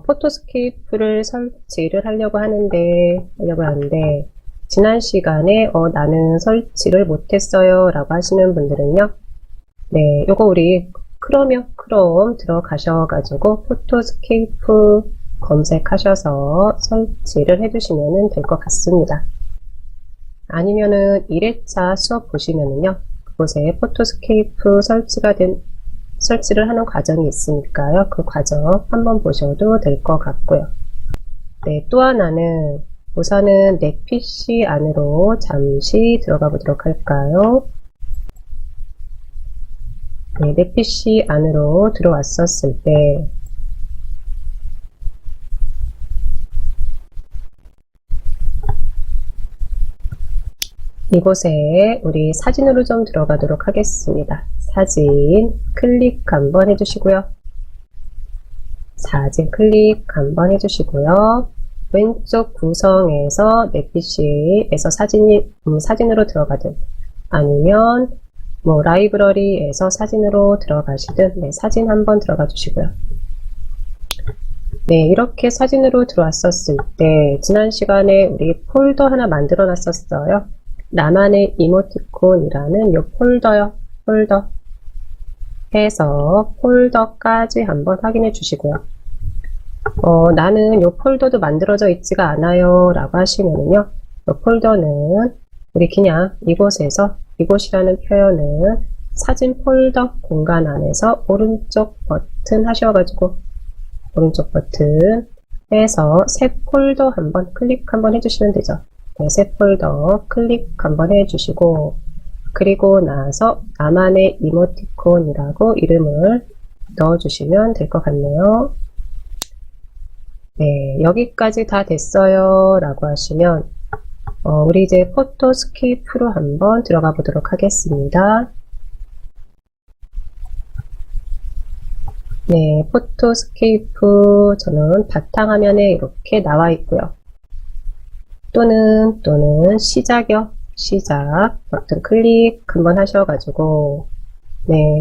포토스케이프를 설치를 하려고 하는데, 지난 시간에, 나는 설치를 못했어요. 라고 하시는 분들은요. 네, 요거 우리 크롬 들어가셔가지고, 포토스케이프 검색하셔서 설치를 해주시면 될 것 같습니다. 아니면은 1회차 수업 보시면은요, 그곳에 포토스케이프 설치를 하는 과정이 있으니까요. 그 과정 한번 보셔도 될 것 같고요. 네, 또 하나는 우선은 내 PC 안으로 잠시 들어가 보도록 할까요? 네, 내 PC 안으로 들어왔었을 때 이곳에 우리 사진으로 좀 들어가도록 하겠습니다. 사진 클릭 한번 해주시고요. 사진 클릭 한번 해주시고요. 왼쪽 구성에서 내 PC에서 사진으로 들어가든 아니면 뭐 라이브러리에서 사진으로 들어가시든 네, 사진 한번 들어가 주시고요. 네, 이렇게 사진으로 들어왔었을 때 지난 시간에 우리 폴더 하나 만들어 놨었어요. 나만의 이모티콘이라는 요 폴더 해서 폴더까지 한번 확인해 주시고요. 나는 요 폴더도 만들어져 있지가 않아요 라고 하시면은요, 요 폴더는 우리 그냥 이곳이라는 표현은 사진 폴더 공간 안에서 오른쪽 버튼 하셔가지고 오른쪽 버튼 해서 새 폴더 한번 클릭 한번 해주시면 되죠. 네, 새 폴더 클릭 한번 해주시고, 그리고 나서 나만의 이모티콘이라고 이름을 넣어주시면 될 것 같네요. 네, 여기까지 다 됐어요 라고 하시면 우리 이제 포토스케이프로 한번 들어가 보도록 하겠습니다. 네, 포토스케이프 저는 바탕화면에 이렇게 나와 있고요. 또는 시작 버튼 클릭 한번 하셔가지고 네,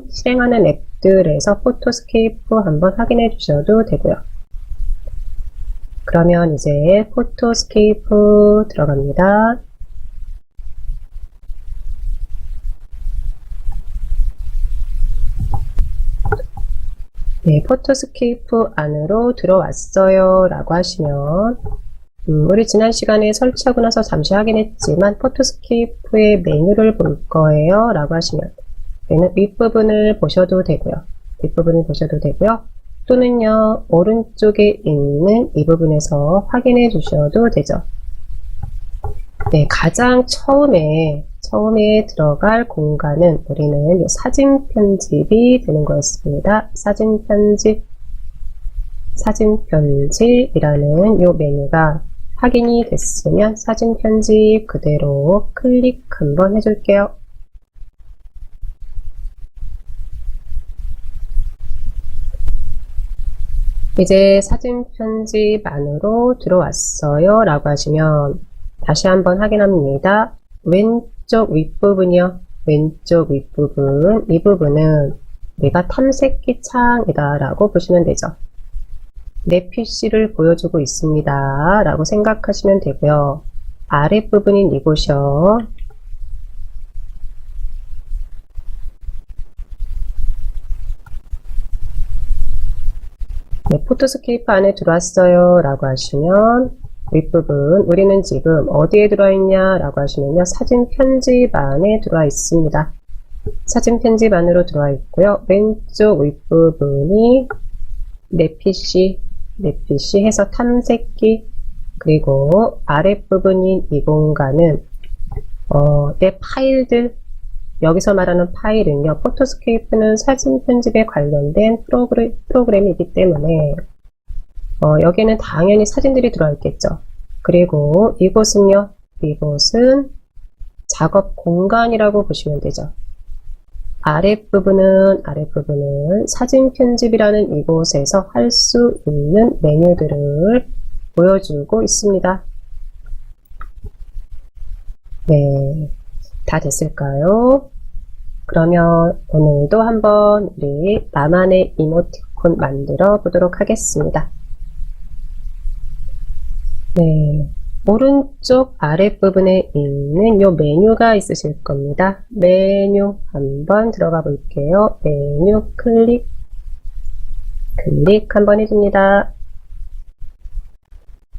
실행하는 앱들에서 포토스케이프 한번 확인해 주셔도 되고요. 그러면 이제 포토스케이프 들어갑니다. 네, 포토스케이프 안으로 들어왔어요 라고 하시면 우리 지난 시간에 설치하고 나서 잠시 확인했지만 포토스케이프의 메뉴를 볼 거예요 라고 하시면 윗부분을 보셔도 되고요. 또는요, 오른쪽에 있는 이 부분에서 확인해 주셔도 되죠. 네, 가장 처음에 들어갈 공간은 우리는 이 사진 편집이 되는 거였습니다. 사진 편집이라는 이 메뉴가 확인이 됐으면 사진 편집 그대로 클릭 한번 해줄게요. 이제 사진 편집 안으로 들어왔어요 라고 하시면 다시 한번 확인합니다. 왼쪽 윗부분이요. 이 부분은 내가 탐색기 창이다 라고 보시면 되죠. 내 PC를 보여주고 있습니다 라고 생각하시면 되고요. 아랫부분인 이곳이요. 네, 포토스케이프 안에 들어왔어요 라고 하시면 윗부분 우리는 지금 어디에 들어와 있냐 라고 하시면요, 사진 편집 안에 들어와 있습니다. 사진 편집 안으로 들어와 있고요. 왼쪽 윗부분이 내 PC 해서 탐색기, 그리고 아랫부분인 이 공간은 내 파일들, 여기서 말하는 파일은요, 포토스케이프는 사진 편집에 관련된 프로그램이기 때문에 여기에는 당연히 사진들이 들어와 있겠죠. 그리고 이곳은 작업 공간이라고 보시면 되죠. 아랫부분은 사진 편집이라는 이곳에서 할 수 있는 메뉴들을 보여주고 있습니다. 네, 다 됐을까요? 그러면 오늘도 한번 우리 나만의 아이콘 만들어 보도록 하겠습니다. 네, 오른쪽 아랫부분에 있는 요 메뉴가 있으실 겁니다. 메뉴 한번 들어가 볼게요. 메뉴 클릭 한번 해줍니다.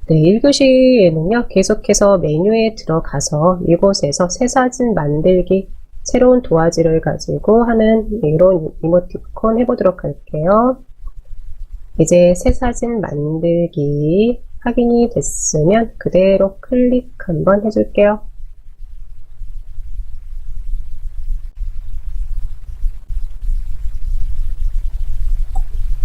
네, 1교시에는요, 계속해서 메뉴에 들어가서 이곳에서 새 사진 만들기, 새로운 도화지를 가지고 하는 이런 이모티콘 해보도록 할게요. 이제 새 사진 만들기 확인이 됐으면 그대로 클릭 한번 해줄게요.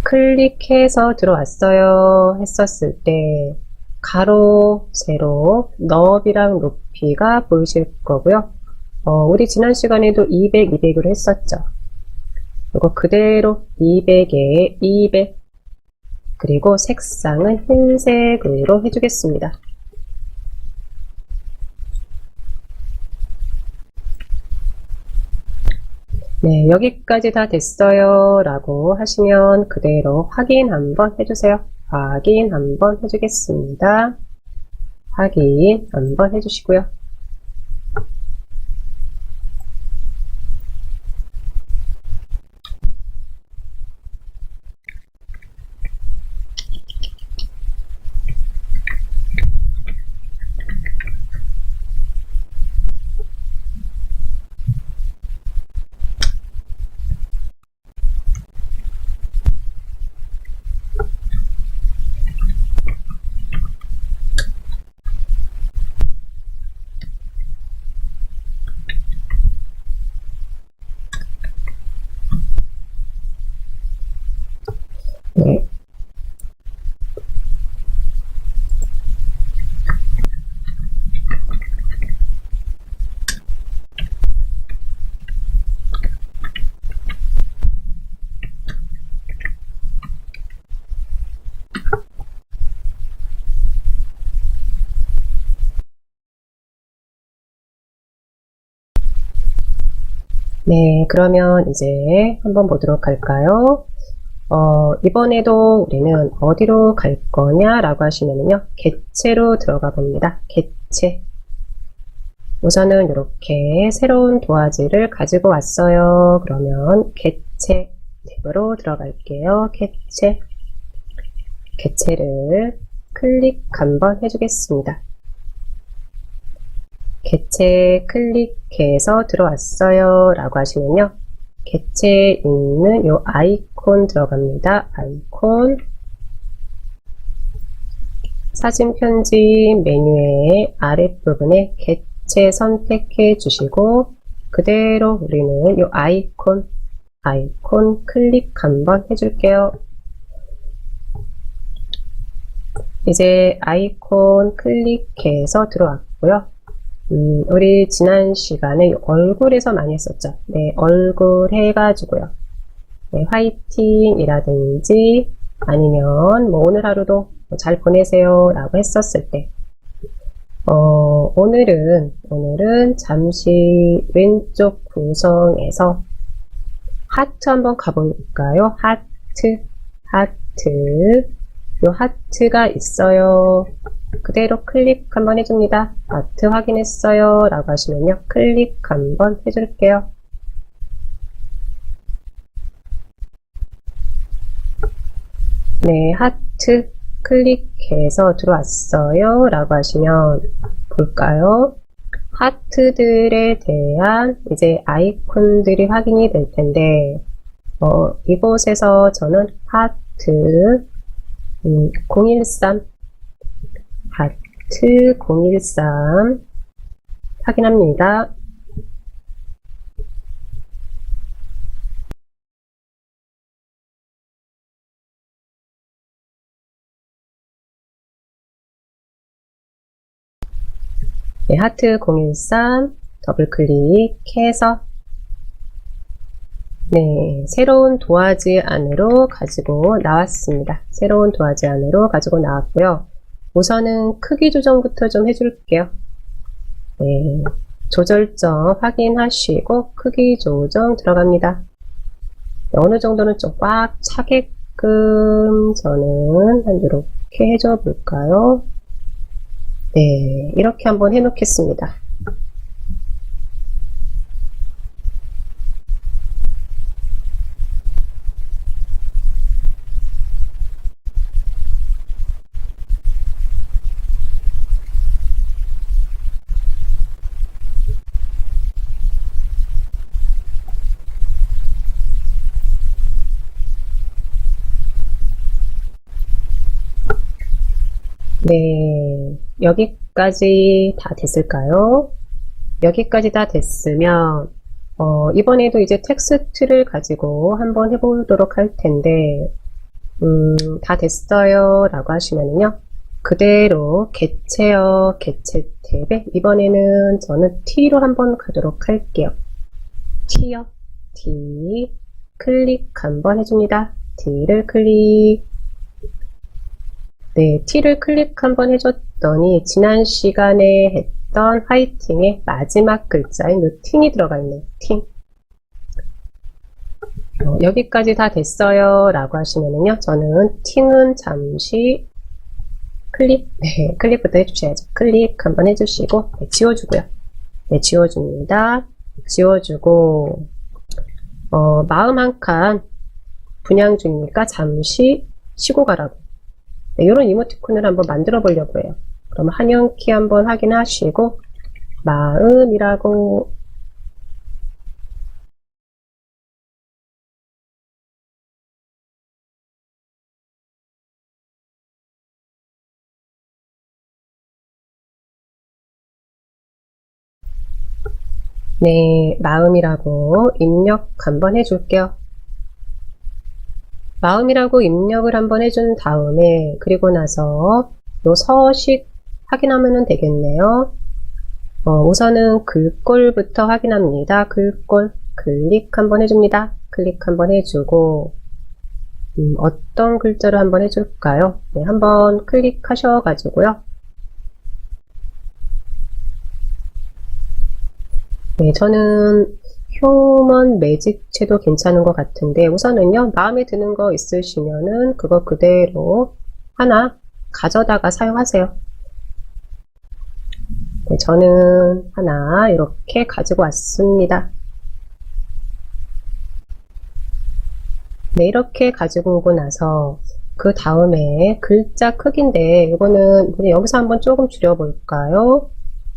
클릭해서 들어왔어요 했었을 때 가로, 세로, 너비랑 높이가 보이실 거고요. 우리 지난 시간에도 200, 200으로 했었죠. 이거 그대로 200에 200 그리고 색상은 흰색으로 해주겠습니다. 네, 여기까지 다 됐어요 라고 하시면 그대로 확인 한번 해주세요. 확인 한번 해주겠습니다. 확인 한번 해주시고요. 네. 네, 그러면 이제 한번 보도록 할까요? 이번에도 우리는 어디로 갈 거냐라고 하시면요. 객체로 들어가 봅니다. 객체. 우선은 이렇게 새로운 도화지를 가지고 왔어요. 그러면 객체 탭으로 들어갈게요. 객체. 객체를 클릭 한번 해주겠습니다. 객체 클릭해서 들어왔어요 라고 하시면요. 객체에 있는 요 아이콘 들어갑니다. 아이콘. 사진 편집 메뉴의 아랫부분에 객체 선택해 주시고 그대로 우리는 요 아이콘 클릭 한번 해줄게요. 이제 아이콘 클릭해서 들어왔고요. 우리 지난 시간에 얼굴에서 많이 했었죠. 네, 얼굴 해가지고요. 네, 화이팅이라든지 아니면 뭐 오늘 하루도 잘 보내세요 라고 했었을 때 오늘은 잠시 왼쪽 구성에서 하트 한번 가볼까요? 하트. 요 하트가 있어요. 그대로 클릭 한번 해줍니다. 하트 확인했어요 라고 하시면요. 클릭 한번 해줄게요. 네, 하트 클릭해서 들어왔어요 라고 하시면 볼까요? 하트들에 대한 이제 아이콘들이 확인이 될 텐데 이곳에서 저는 하트 013 하트 013 확인합니다. 네, 하트 013 더블 클릭해서 네, 새로운 도화지 안으로 가지고 나왔습니다. 새로운 도화지 안으로 가지고 나왔고요. 우선은 크기 조정부터 좀 해줄게요. 네, 조절점 확인하시고 크기 조정 들어갑니다. 네, 어느 정도는 좀 꽉 차게끔 저는 한 이렇게 해줘 볼까요? 네, 이렇게 한번 해놓겠습니다. 네, 여기까지 다 됐을까요? 여기까지 다 됐으면 이번에도 이제 텍스트를 가지고 한번 해보도록 할 텐데 다 됐어요 라고 하시면요 그대로 개체어 개체 탭에 이번에는 저는 T로 한번 가도록 할게요. T요. T 클릭 한번 해줍니다. T를 클릭. 네, T를 클릭 한번 해줬더니 지난 시간에 했던 화이팅의 마지막 글자인 요 팅이 들어가 있네요. 팅. 여기까지 다 됐어요 라고 하시면은요 저는 팅은 잠시 클릭, 네, 클릭부터 해주셔야죠. 클릭 한번 해주시고 네, 지워주고요. 네, 지워줍니다. 지워주고 마음 한 칸 분양 중이니까 잠시 쉬고 가라고. 네, 이런 이모티콘을 한번 만들어 보려고 해요. 그럼 한영키 한번 확인하시고 마음이라고 네, 마음이라고 입력 한번 해줄게요. 마음이라고 입력을 한번 해준 다음에 그리고 나서 요 서식 확인하면 되겠네요. 우선은 글꼴부터 확인합니다. 글꼴 클릭 한번 해줍니다. 클릭 한번 해주고 어떤 글자를 한번 해줄까요? 네, 한번 클릭하셔가지고요. 네, 저는 휴먼 매직체도 괜찮은 것 같은데 우선은요 마음에 드는 거 있으시면은 그거 그대로 하나 가져다가 사용하세요. 네, 저는 하나 이렇게 가지고 왔습니다. 네, 이렇게 가지고 오고 나서 그 다음에 글자 크기인데 이거는 여기서 한번 조금 줄여볼까요?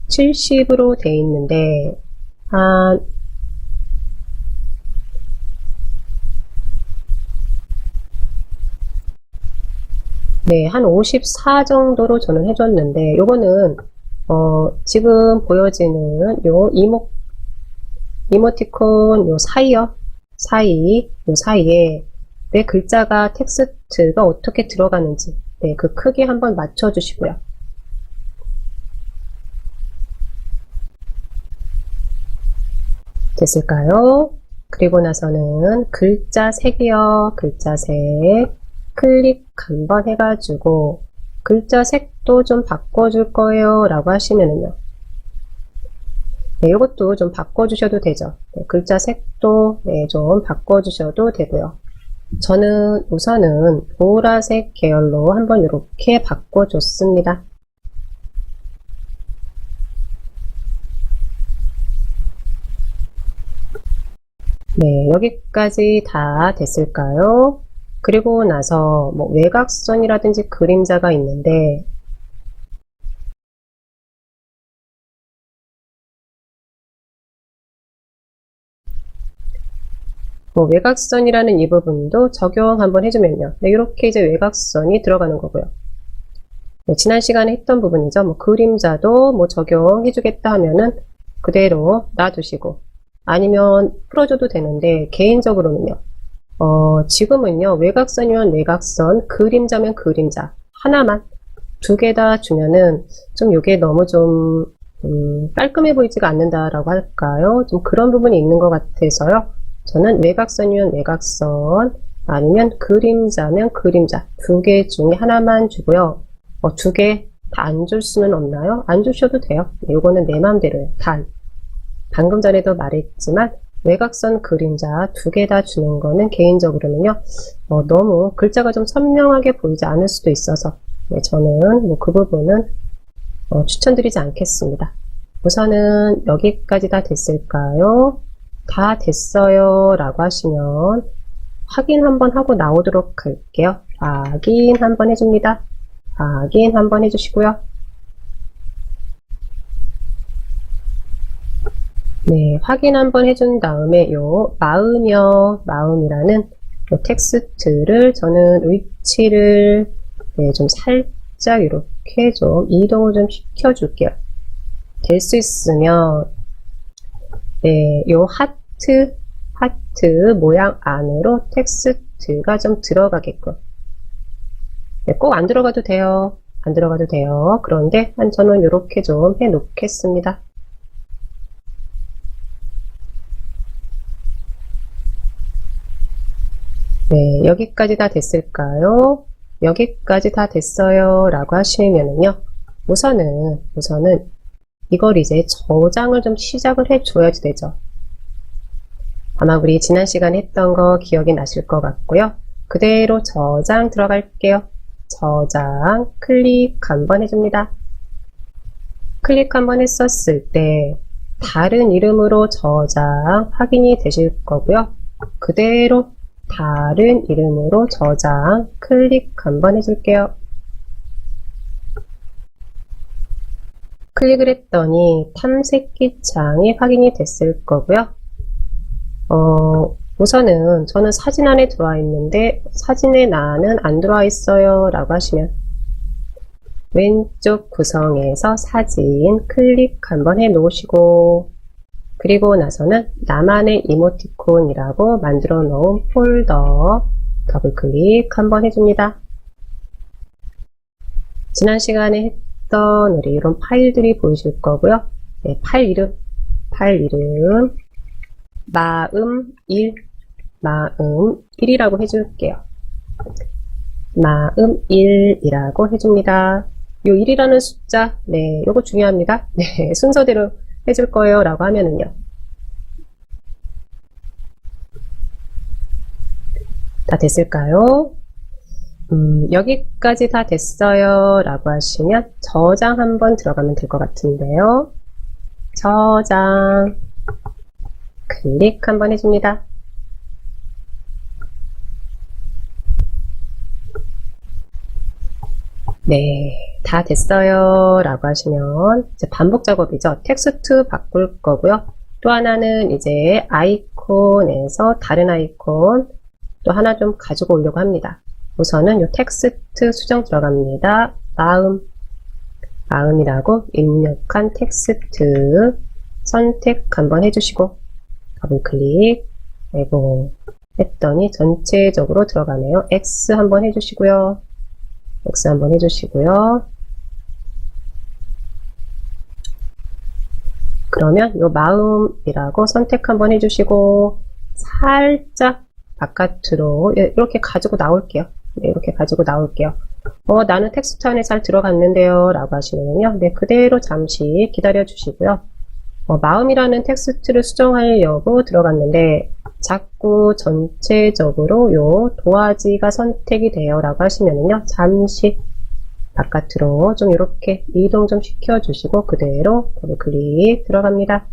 70으로 돼 있는데 한 54 정도로 저는 해줬는데, 요거는, 지금 보여지는 이모티콘 요 사이요. 요 사이에 내 글자가, 텍스트가 어떻게 들어가는지, 네, 그 크기 한번 맞춰주시고요. 됐을까요? 그리고 나서는 글자 색이요. 글자 색. 클릭 한번 해가지고 글자 색도 좀 바꿔줄 거예요 라고 하시면은요 네, 이것도 좀 바꿔주셔도 되죠. 네, 글자 색도 네, 좀 바꿔주셔도 되고요. 저는 우선은 보라색 계열로 한번 이렇게 바꿔줬습니다. 네, 여기까지 다 됐을까요? 그리고 나서 뭐 외곽선이라든지 그림자가 있는데 뭐 외곽선이라는 이 부분도 적용 한번 해주면요. 네, 이렇게 이제 외곽선이 들어가는 거고요. 네, 지난 시간에 했던 부분이죠. 뭐 그림자도 뭐 적용해주겠다 하면은 그대로 놔두시고 아니면 풀어줘도 되는데 개인적으로는요. 지금은요, 외곽선이면 외곽선, 그림자면 그림자, 하나만, 두 개 다 주면은, 좀 요게 너무 좀, 깔끔해 보이지가 않는다라고 할까요? 좀 그런 부분이 있는 것 같아서요. 저는 외곽선이면 외곽선, 아니면 그림자면 그림자, 두 개 중에 하나만 주고요. 두 개 다 안 줄 수는 없나요? 안 주셔도 돼요. 요거는 내 맘대로요. 단. 방금 전에도 말했지만, 외곽선 그림자 두 개 다 주는 거는 개인적으로는요, 너무 글자가 좀 선명하게 보이지 않을 수도 있어서, 네, 저는 뭐 그 부분은 추천드리지 않겠습니다. 우선은 여기까지 다 됐을까요? 다 됐어요 라고 하시면 확인 한번 하고 나오도록 할게요. 확인 한번 해줍니다. 확인 한번 해주시고요. 네, 확인 한번 해준 다음에 요 마음이라는 요 텍스트를 저는 위치를 네, 좀 살짝 이렇게 좀 이동을 좀 시켜줄게요. 될 수 있으면 네, 요 하트 모양 안으로 텍스트가 좀 들어가게끔. 네, 꼭 안 들어가도 돼요. 안 들어가도 돼요. 그런데 저는 이렇게 좀 해 놓겠습니다. 네, 여기까지 다 됐을까요? 여기까지 다 됐어요 라고 하시면은요, 우선은 이걸 이제 저장을 좀 시작을 해줘야지 되죠. 아마 우리 지난 시간에 했던 거 기억이 나실 것 같고요. 그대로 저장 들어갈게요. 저장 클릭 한번 해줍니다. 클릭 한번 했었을 때 다른 이름으로 저장 확인이 되실 거고요. 그대로 다른 이름으로 저장 클릭 한번 해줄게요. 클릭을 했더니 탐색기 창이 확인이 됐을 거고요. 우선은 저는 사진 안에 들어와 있는데 사진에 나는 안 들어와 있어요 라고 하시면 왼쪽 구성에서 사진 클릭 한번 해 놓으시고, 그리고 나서는 나만의 이모티콘이라고 만들어 놓은 폴더 더블 클릭 한번 해줍니다. 지난 시간에 했던 우리 이런 파일들이 보이실 거고요. 네, 파일 이름 마음1이라고 해줄게요. 마음1이라고 해줍니다. 요 1이라는 숫자, 네, 요거 중요합니다. 네, 순서대로 해줄 거예요 라고 하면은요, 다 됐을까요? 여기까지 다 됐어요 라고 하시면 저장 한번 들어가면 될 것 같은데요. 저장 클릭 한번 해줍니다. 네, 다 됐어요 라고 하시면 이제 반복 작업이죠. 텍스트 바꿀 거고요. 또 하나는 이제 아이콘에서 다른 아이콘 또 하나 좀 가지고 오려고 합니다. 우선은 이 텍스트 수정 들어갑니다. 마음이라고 입력한 텍스트 선택 한번 해주시고 더블 클릭 했더니 전체적으로 들어가네요. X 한번 해주시고요. X 한번 해주시고요. 그러면 요 마음이라고 선택 한번 해주시고 살짝 바깥으로 이렇게 가지고 나올게요. 네, 이렇게 가지고 나올게요. 나는 텍스트 안에 잘 들어갔는데요 라고 하시면요, 네, 그대로 잠시 기다려 주시고요. 마음이라는 텍스트를 수정하려고 들어갔는데 자꾸 전체적으로 요 도화지가 선택이 돼요 라고 하시면요, 잠시 바깥으로 좀 이렇게 이동 좀 시켜 주시고 그대로 더블 클릭 들어갑니다.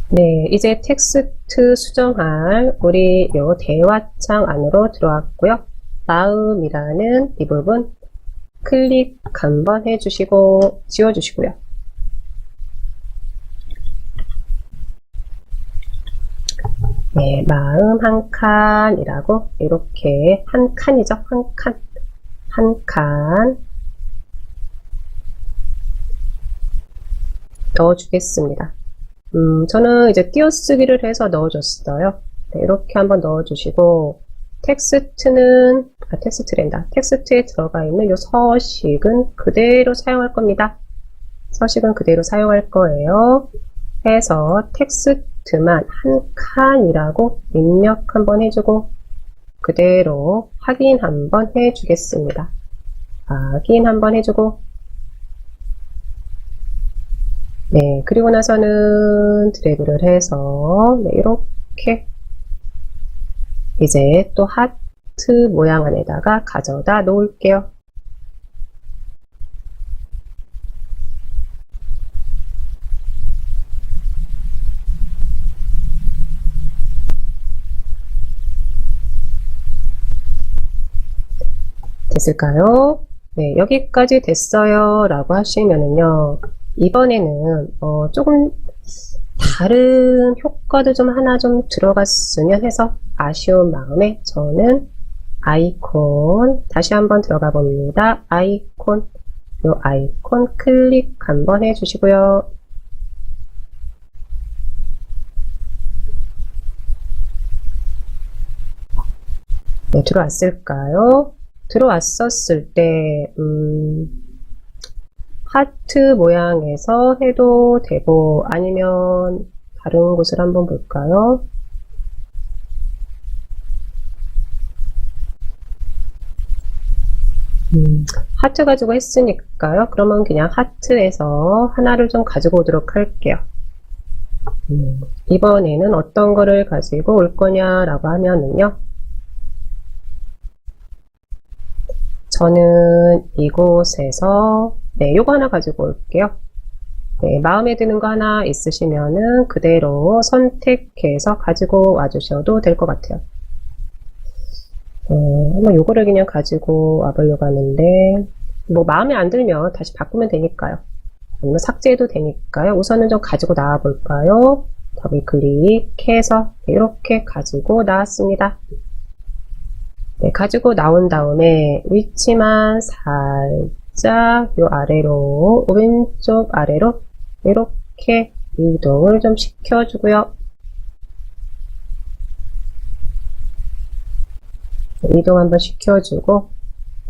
네, 이제 텍스트 수정할 우리 요 대화창 안으로 들어왔고요. 마음이라는 이 부분 클릭 한번 해주시고 지워주시고요. 네, 마음 한 칸이라고 이렇게 한 칸이죠. 한 칸 넣어주겠습니다. 저는 이제 띄어쓰기를 해서 넣어줬어요. 네, 이렇게 한번 넣어주시고 텍스트에 들어가 있는 요 서식은 그대로 사용할 겁니다. 서식은 그대로 사용할 거예요. 해서 텍스트만 한 칸이라고 입력 한번 해주고 그대로 확인 한번 해주겠습니다. 확인 한번 해주고 네, 그리고 나서는 드래그를 해서 네, 이렇게 이제 또 하트 모양 안에다가 가져다 놓을게요. 됐을까요? 네, 여기까지 됐어요 라고 하시면은요, 이번에는 조금 다른 효과도 좀 하나 좀 들어갔으면 해서 아쉬운 마음에 저는 아이콘 다시 한번 들어가 봅니다. 아이콘, 요 아이콘 클릭 한번 해주시고요. 네, 들어왔을까요? 들어왔었을 때 하트 모양에서 해도 되고 아니면 다른 곳을 한번 볼까요? 하트 가지고 했으니까요. 그러면 그냥 하트에서 하나를 좀 가지고 오도록 할게요. 이번에는 어떤 거를 가지고 올 거냐라고 하면은요. 저는 이곳에서 네, 요거 하나 가지고 올게요. 네, 마음에 드는 거 하나 있으시면은 그대로 선택해서 가지고 와주셔도 될 것 같아요. 한번 요거를 그냥 가지고 와보려고 하는데, 뭐 마음에 안 들면 다시 바꾸면 되니까요. 아니면 삭제해도 되니까요. 우선은 좀 가지고 나와 볼까요? 더블 클릭해서 이렇게 가지고 나왔습니다. 네, 가지고 나온 다음에 위치만 살짝 요 아래로, 오른쪽 아래로 이렇게 이동을 좀 시켜주고요. 이동 한번 시켜주고,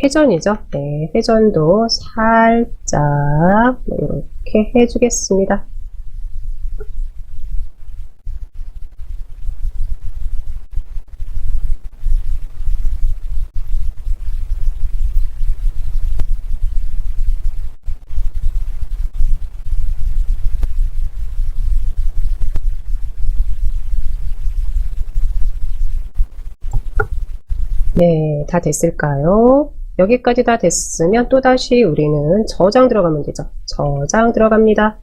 회전이죠. 네, 회전도 살짝 이렇게 해주겠습니다. 네, 다 됐을까요? 여기까지 다 됐으면 또다시 우리는 저장 들어가면 되죠. 저장 들어갑니다.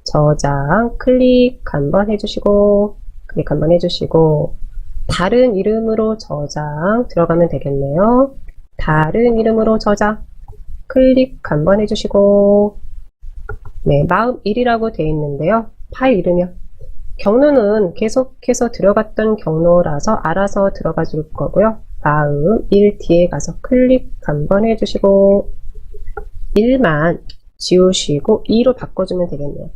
저장 클릭 한번 해주시고, 클릭 한번 해주시고, 다른 이름으로 저장 들어가면 되겠네요. 다른 이름으로 저장 클릭 한번 해주시고, 네, 마음 1이라고 되어 있는데요. 파일 이름이요. 경로는 계속해서 들어갔던 경로라서 알아서 들어가 줄 거고요. 마음 1 뒤에 가서 클릭 한번 해주시고 1만 지우시고 2로 바꿔주면 되겠네요.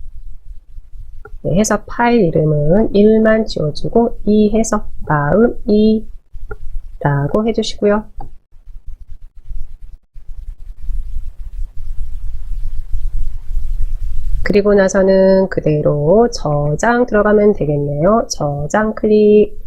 네, 해서 파일 이름은 1만 지워주고 2 해서 마음 2라고 해주시고요. 그리고 나서는 그대로 저장 들어가면 되겠네요. 저장 클릭.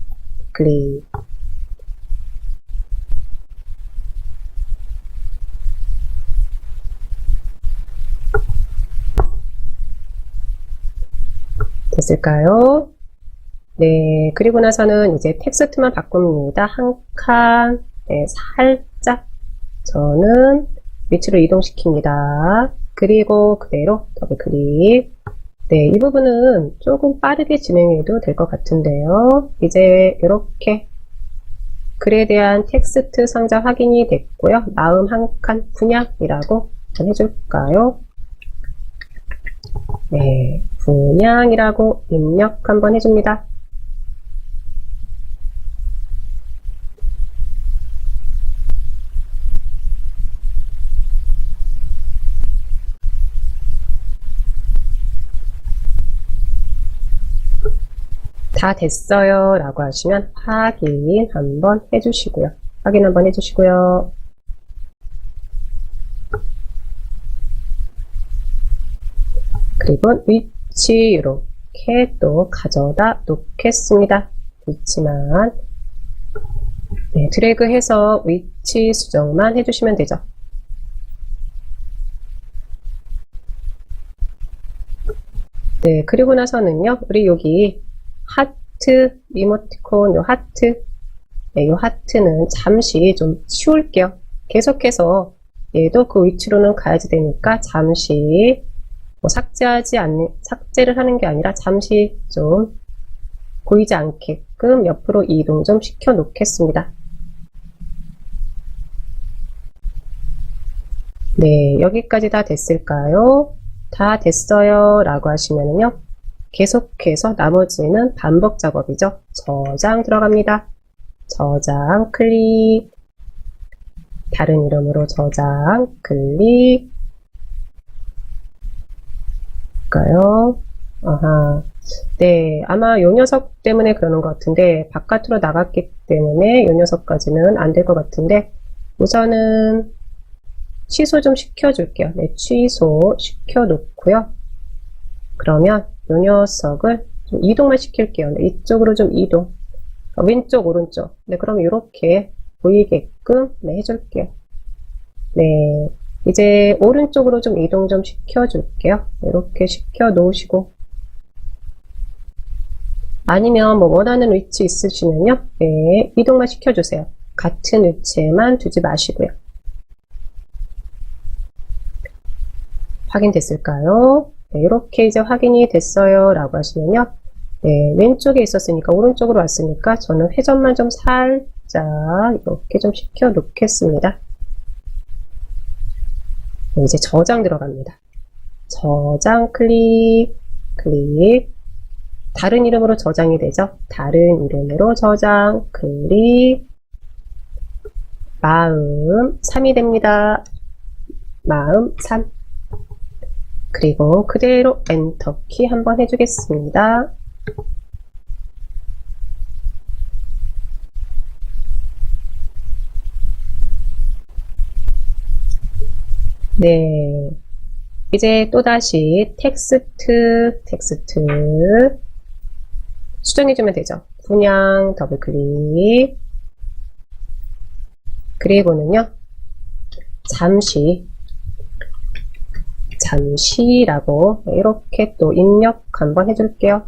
됐을까요? 네, 그리고 나서는 이제 텍스트만 바꿉니다. 한 칸, 네, 살짝 저는 위치로 이동시킵니다. 그리고 그대로 더블 클릭. 네, 이 부분은 조금 빠르게 진행해도 될 것 같은데요. 이제 이렇게 글에 대한 텍스트 상자 확인이 됐고요. 마음 한 칸 분양이라고 해줄까요? 네, 분양이라고 입력 한번 해줍니다. 다 됐어요 라고 하시면 확인 한번 해주시고요. 확인 한번 해주시고요. 그리고 위치 이렇게 또 가져다 놓겠습니다. 위치만 네, 드래그해서 위치 수정만 해주시면 되죠. 네, 그리고 나서는요, 우리 여기 하트 이모티콘, 요 하트, 네, 요 하트는 잠시 좀 치울게요. 계속해서 얘도 그 위치로는 가야지 되니까 잠시 뭐 삭제를 하는 게 아니라 잠시 좀 보이지 않게끔 옆으로 이동 좀 시켜 놓겠습니다. 네, 여기까지 다 됐을까요? 다 됐어요 라고 하시면요, 계속해서 나머지는 반복 작업이죠. 저장 들어갑니다. 저장 클릭, 다른 이름으로 저장 클릭 볼까요? 아하. 네, 아마 요 녀석 때문에 그러는 것 같은데, 바깥으로 나갔기 때문에 요 녀석까지는 안 될 것 같은데, 우선은 취소 좀 시켜줄게요. 네, 취소 시켜놓고요. 그러면 요 녀석을 좀 이동만 시킬게요. 네, 이쪽으로 좀 이동. 왼쪽, 오른쪽. 네, 그럼 이렇게 보이게끔 네, 해줄게요. 네, 이제 오른쪽으로 좀 이동 좀 시켜줄게요. 이렇게 시켜 놓으시고, 아니면 뭐 원하는 위치 있으시면요, 네, 이동만 시켜주세요. 같은 위치에만 두지 마시고요. 확인됐을까요? 네, 이렇게 이제 확인이 됐어요 라고 하시면요, 네, 왼쪽에 있었으니까 오른쪽으로 왔으니까 저는 회전만 좀 살짝 이렇게 좀 시켜 놓겠습니다. 네, 이제 저장 들어갑니다. 저장 클릭, 다른 이름으로 저장이 되죠. 다른 이름으로 저장 클릭, 마음 3이 됩니다. 마음 3. 그리고 그대로 엔터키 한번 해주겠습니다. 네, 이제 또다시 텍스트 수정해주면 되죠. 분양 더블클릭, 그리고는요, 잠시라고 이렇게 또 입력 한번 해줄게요.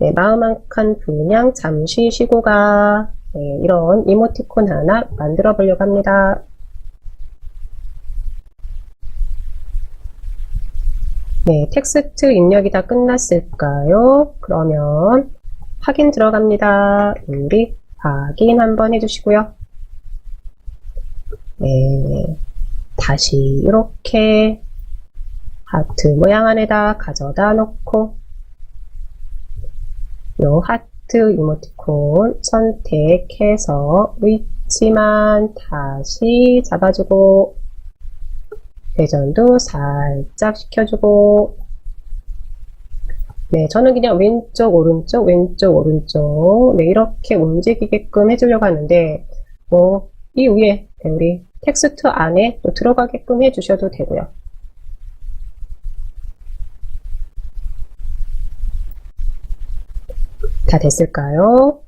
네, 마음 한 칸 분양 잠시 쉬고 가. 네, 이런 이모티콘 하나 만들어 보려고 합니다. 네, 텍스트 입력이 다 끝났을까요? 그러면 확인 들어갑니다. 우리 확인 한번 해주시고요. 네, 다시 이렇게 하트 모양 안에다 가져다 놓고 요 하트 이모티콘 선택해서 위치만 다시 잡아주고 회전도 살짝 시켜주고, 네, 저는 그냥 왼쪽 오른쪽 네, 이렇게 움직이게끔 해주려고 하는데, 뭐 이 위에 우리 텍스트 안에 또 들어가게끔 해주셔도 되고요. 다 됐을까요?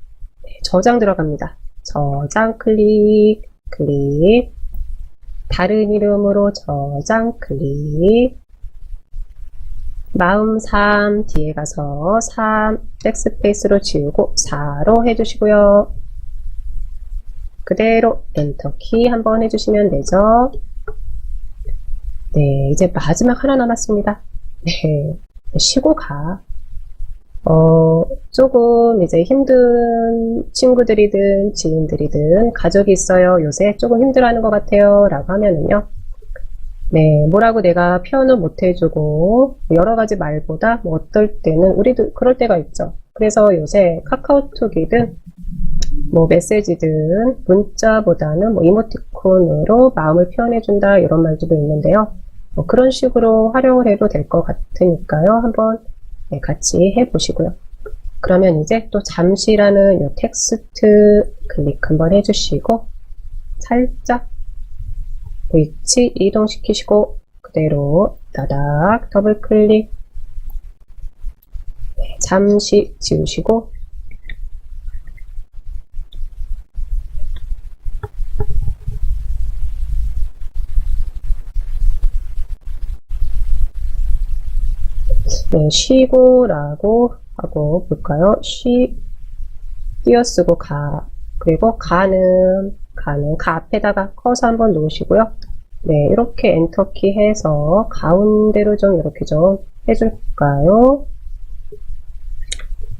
네, 저장 들어갑니다. 저장 클릭, 다른 이름으로 저장 클릭, 마음 3 뒤에 가서 3 백스페이스로 지우고 4로 해주시고요. 그대로 엔터키 한번 해주시면 되죠. 네, 이제 마지막 하나 남았습니다. 네, 쉬고 가. 조금 이제 힘든 친구들이든 지인들이든 가족이 있어요. 요새 조금 힘들어하는 것 같아요. 라고 하면은요. 네, 뭐라고 내가 표현을 못 해주고, 여러 가지 말보다 뭐 어떨 때는, 우리도 그럴 때가 있죠. 그래서 요새 카카오톡이든, 뭐 메시지든, 문자보다는 뭐 이모티콘으로 마음을 표현해준다, 이런 말들도 있는데요. 뭐 그런 식으로 활용을 해도 될 것 같으니까요. 한번 네, 같이 해보시고요. 그러면 이제 또 잠시라는 이 텍스트 클릭 한번 해주시고 살짝 위치 이동시키시고 그대로 따닥 더블 클릭, 네, 잠시 지우시고 네, 네, 쉬고라고 하고 볼까요? 띄어쓰고 가. 그리고 가는 가 앞에다가 커서 한번 놓으시고요. 네, 이렇게 엔터키 해서 가운데로 좀 이렇게 좀 해줄까요?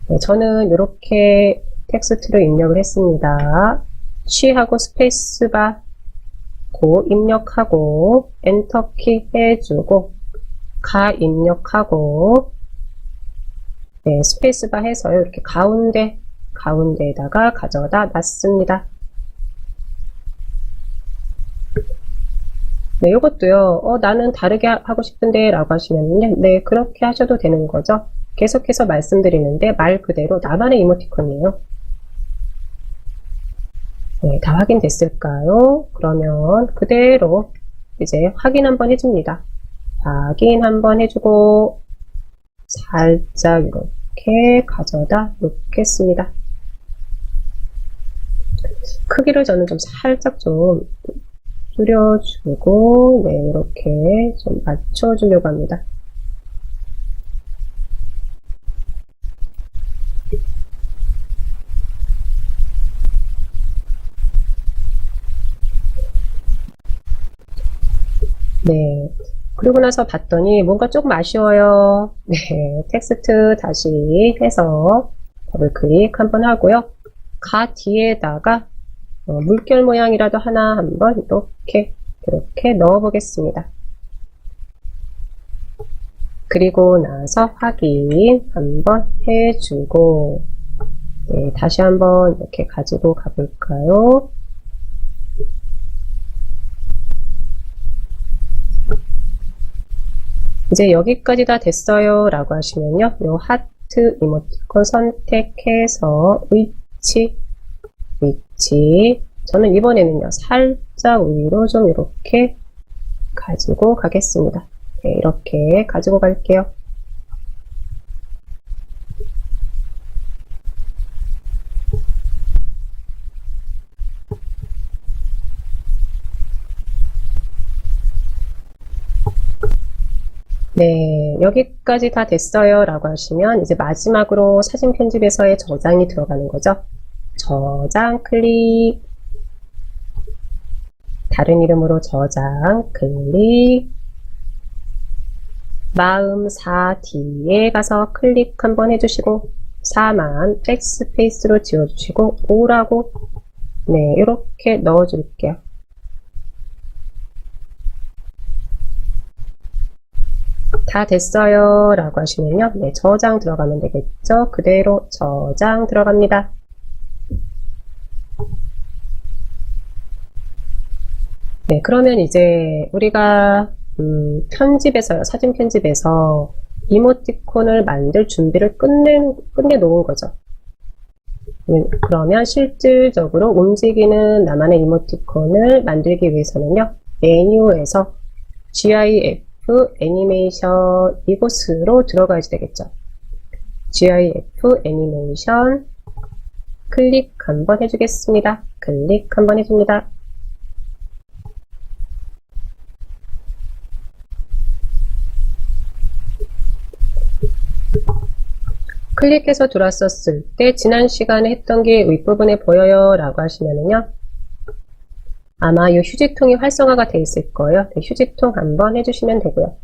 네, 저는 이렇게 텍스트를 입력을 했습니다. 쉬하고 스페이스바 고 입력하고 엔터키 해주고 가 입력하고 네, 스페이스바 해서요. 이렇게 가운데에다가 가져다 놨습니다. 네, 이것도요. 나는 다르게 하고 싶은데 라고 하시면요. 네, 그렇게 하셔도 되는 거죠. 계속해서 말씀드리는데 말 그대로 나만의 이모티콘이에요. 네, 다 확인됐을까요? 그러면 그대로 이제 확인 한번 해줍니다. 확인 한번 해주고 살짝 이렇게 가져다 놓겠습니다. 크기를 저는 좀 살짝 좀 줄여주고 네, 이렇게 좀 맞춰주려고 합니다. 네. 그리고 나서 봤더니 뭔가 조금 아쉬워요. 네. 텍스트 다시 해서 더블 클릭 한번 하고요. 가 뒤에다가 물결 모양이라도 하나 한번 이렇게 넣어 보겠습니다. 그리고 나서 확인 한번 해주고 네, 다시 한번 이렇게 가지고 가볼까요? 이제 여기까지 다 됐어요 라고 하시면요. 요 하트 이모티콘 선택해서 위치 저는 이번에는요 살짝 위로 좀 이렇게 가지고 가겠습니다. 네, 이렇게 가지고 갈게요. 네, 여기까지 다 됐어요 라고 하시면 이제 마지막으로 사진 편집에서의 저장이 들어가는 거죠. 저장 클릭, 다른 이름으로 저장 클릭, 마음 4 뒤에 가서 클릭 한번 해주시고 4만 백스페이스로 지워주시고 5라고 네, 이렇게 넣어줄게요. 다 됐어요 라고 하시면요. 네, 저장 들어가면 되겠죠. 그대로 저장 들어갑니다. 네, 그러면 이제 우리가 편집에서요, 사진 편집에서 이모티콘을 만들 준비를 끝내 놓은 거죠. 그러면 실질적으로 움직이는 나만의 이모티콘을 만들기 위해서는요, 메뉴에서 GIF 애니메이션 이곳으로 들어가야 되겠죠. GIF 애니메이션 클릭 한번 해주겠습니다. 클릭 한번 해줍니다. 클릭해서 들어왔었을 때 지난 시간에 했던 게 윗부분에 보여요 라고 하시면은요 아마 이 휴지통이 활성화가 되어 있을 거예요. 네, 휴지통 한번 해주시면 되고요.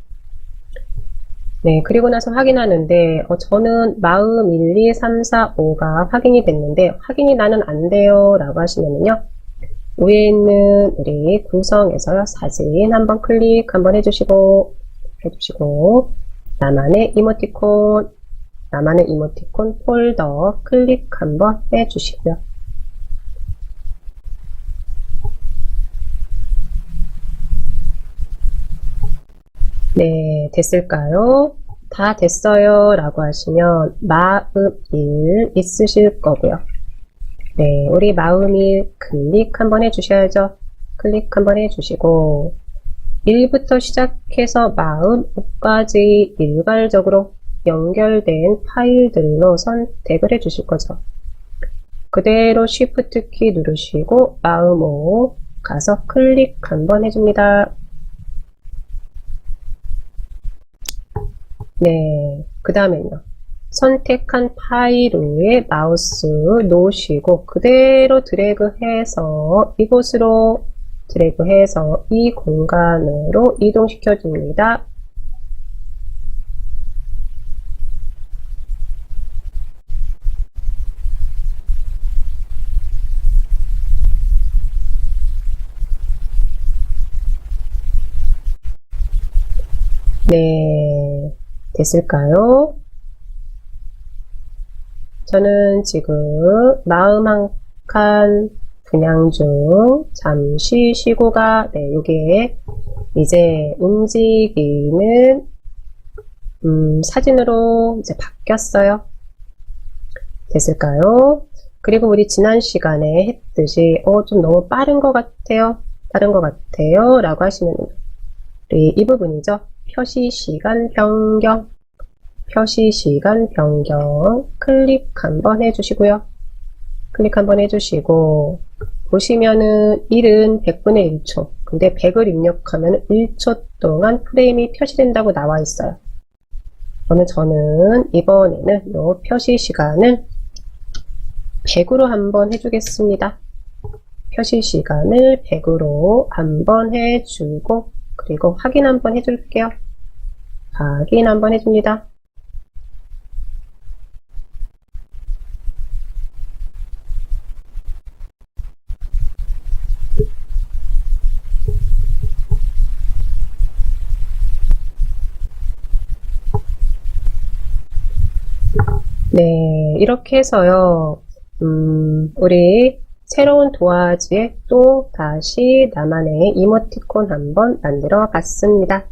네, 그리고 나서 확인하는데 저는 마음 1, 2, 3, 4, 5가 확인이 됐는데 확인이 나는 안 돼요 라고 하시면은요 위에 있는 우리 구성에서요 사진 한번 클릭 한번 해주시고 나만의 이모티콘 폴더 클릭 한번 해주시고요. 네, 됐을까요? 다 됐어요 라고 하시면 마음 1 있으실 거고요. 네, 우리 마음 1 클릭 한번 해주셔야죠. 클릭 한번 해주시고 1부터 시작해서 마음 5까지 일괄적으로 연결된 파일들로 선택을 해 주실 거죠. 그대로 Shift 키 누르시고 마음 5 가서 클릭 한번 해줍니다. 네, 그 다음에는요. 선택한 파일 위에 마우스 놓으시고 그대로 드래그해서 이곳으로 드래그해서 이 공간으로 이동시켜 줍니다. 네, 됐을까요? 저는 지금 마음 한 칸 분양 중 잠시 쉬고가, 네, 요게 이제 움직이는 사진으로 이제 바뀌었어요. 됐을까요? 그리고 우리 지난 시간에 했듯이 좀 너무 빠른 것 같아요. 빠른 것 같아요. 라고 하시면 우리 이 부분이죠. 표시 시간 변경. 표시 시간 변경 클릭 한번 해주시고요. 클릭 한번 해주시고 보시면은 1은 100분의 1초. 근데 100을 입력하면 1초 동안 프레임이 표시된다고 나와 있어요. 그러면 저는 이번에는 이 표시 시간을 100으로 한번 해주겠습니다. 표시 시간을 100으로 한번 해주고 그리고 확인 한번 해줄게요. 확인 한번 해줍니다. 네, 이렇게 해서요, 우리 새로운 도화지에 또 다시 나만의 이모티콘 한번 만들어 봤습니다.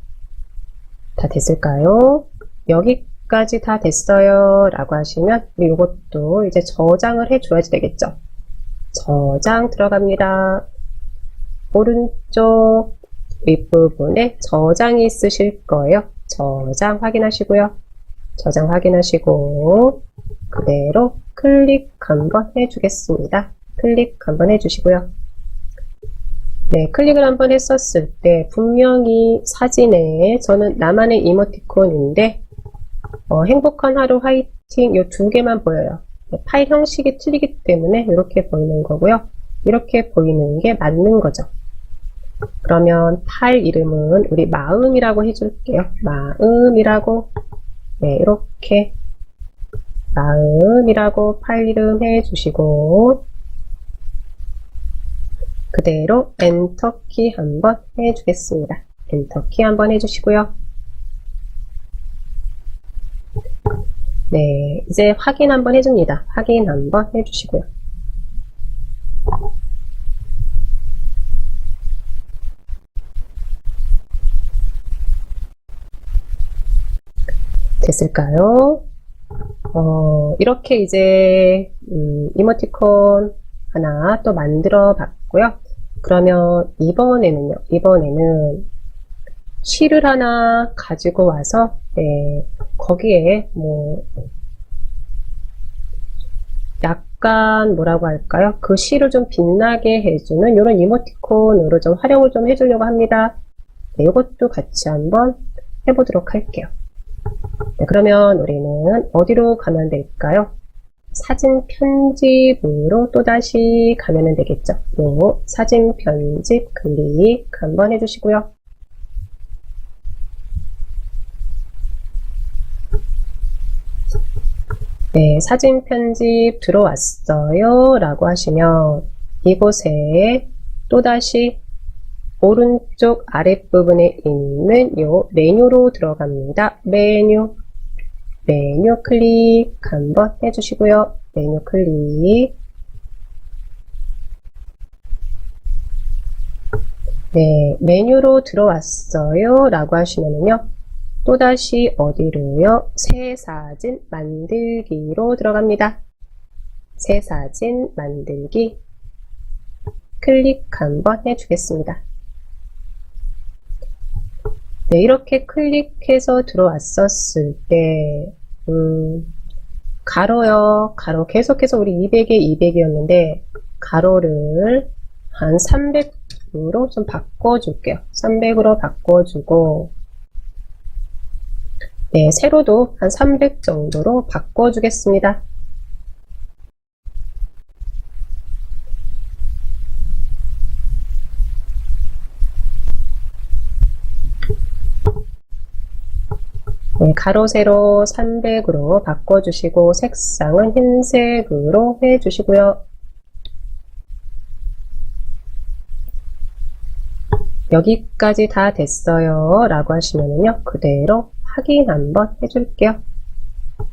다 됐을까요? 여기까지 다 됐어요 라고 하시면 우리 이것도 이제 저장을 해줘야지 되겠죠. 저장 들어갑니다. 오른쪽 윗부분에 저장이 있으실 거예요. 저장 확인하시고요. 저장 확인하시고 그대로 클릭 한번 해주겠습니다. 클릭 한번 해주시고요. 네, 클릭을 한번 했었을 때 분명히 사진에 저는 나만의 이모티콘인데 행복한 하루 화이팅 요 두 개만 보여요. 파일 형식이 틀리기 때문에 이렇게 보이는 거고요. 이렇게 보이는 게 맞는 거죠. 그러면 파일 이름은 우리 마음이라고 해줄게요. 마음이라고, 네, 이렇게 마음이라고 파일 이름 해주시고 그대로 엔터키 한번 해주겠습니다. 엔터키 한번 해주시고요. 네, 이제 확인 한번 해줍니다. 확인 한번 해주시고요. 됐을까요? 이렇게 이제 이모티콘 하나 또 만들어 봤고요. 그러면 이번에는 실을 하나 가지고 와서 네, 거기에 뭐 약간 뭐라고 할까요? 그 실을 좀 빛나게 해주는 이런 이모티콘으로 좀 활용을 좀 해주려고 합니다. 네, 이것도 같이 한번 해보도록 할게요. 네, 그러면 우리는 어디로 가면 될까요? 사진 편집으로 또다시 가면 되겠죠. 요 사진 편집 클릭 한번 해주시고요. 네, 사진 편집 들어왔어요 라고 하시면 이곳에 또다시 오른쪽 아랫부분에 있는 요 메뉴로 들어갑니다. 메뉴 클릭 한번 해주시고요. 메뉴 클릭. 네, 메뉴로 들어왔어요 라고 하시면요. 또다시 어디로요? 새 사진 만들기로 들어갑니다. 새 사진 만들기 클릭 한번 해주겠습니다. 네, 이렇게 클릭해서 들어왔었을 때 가로요. 가로 계속해서 우리 200에 200이었는데 가로를 한 300으로 좀 바꿔줄게요. 300으로 바꿔주고 네, 세로도 한 300 정도로 바꿔주겠습니다. 네, 가로, 세로 300으로 바꿔주시고 색상은 흰색으로 해주시고요. 여기까지 다 됐어요 라고 하시면요 그대로 확인 한번 해줄게요.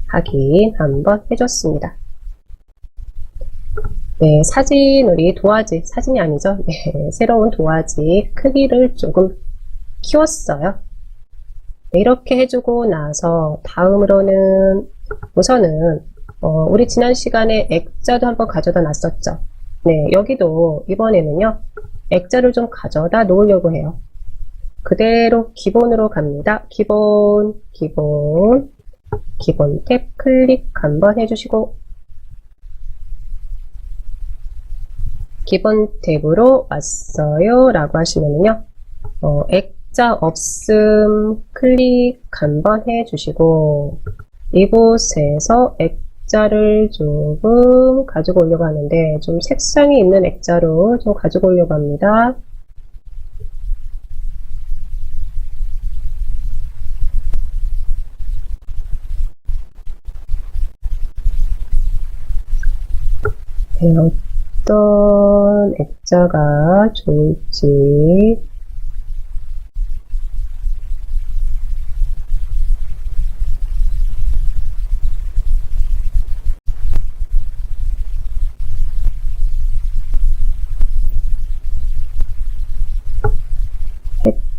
확인 한번 해줬습니다. 네, 사진우리 도화지, 사진이 아니죠. 네, 새로운 도화지 크기를 조금 키웠어요. 네, 이렇게 해주고 나서 다음으로는 우선은 우리 지난 시간에 액자도 한번 가져다 놨었죠. 네, 여기도 이번에는요 액자를 좀 가져다 놓으려고 해요. 그대로 기본으로 갑니다. 기본 탭 클릭 한번 해주시고 기본 탭으로 왔어요 라고 하시면요 액자 없음 클릭 한번 해주시고 이곳에서 액자를 조금 가지고 오려고 하는데 좀 색상이 있는 액자로 좀 가지고 오려고 합니다. 네, 어떤 액자가 좋을지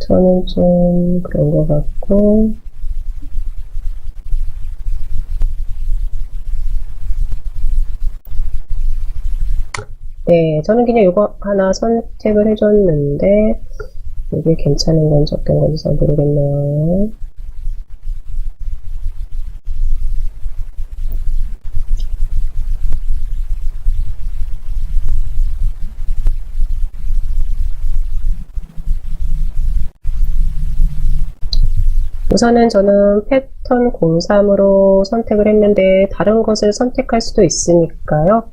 저는 좀 그런 것 같고 네, 저는 그냥 이거 하나 선택을 해줬는데 이게 괜찮은 건지 어떤 건지 잘 모르겠네요. 우선은 저는 패턴 03으로 선택을 했는데 다른 것을 선택할 수도 있으니까요.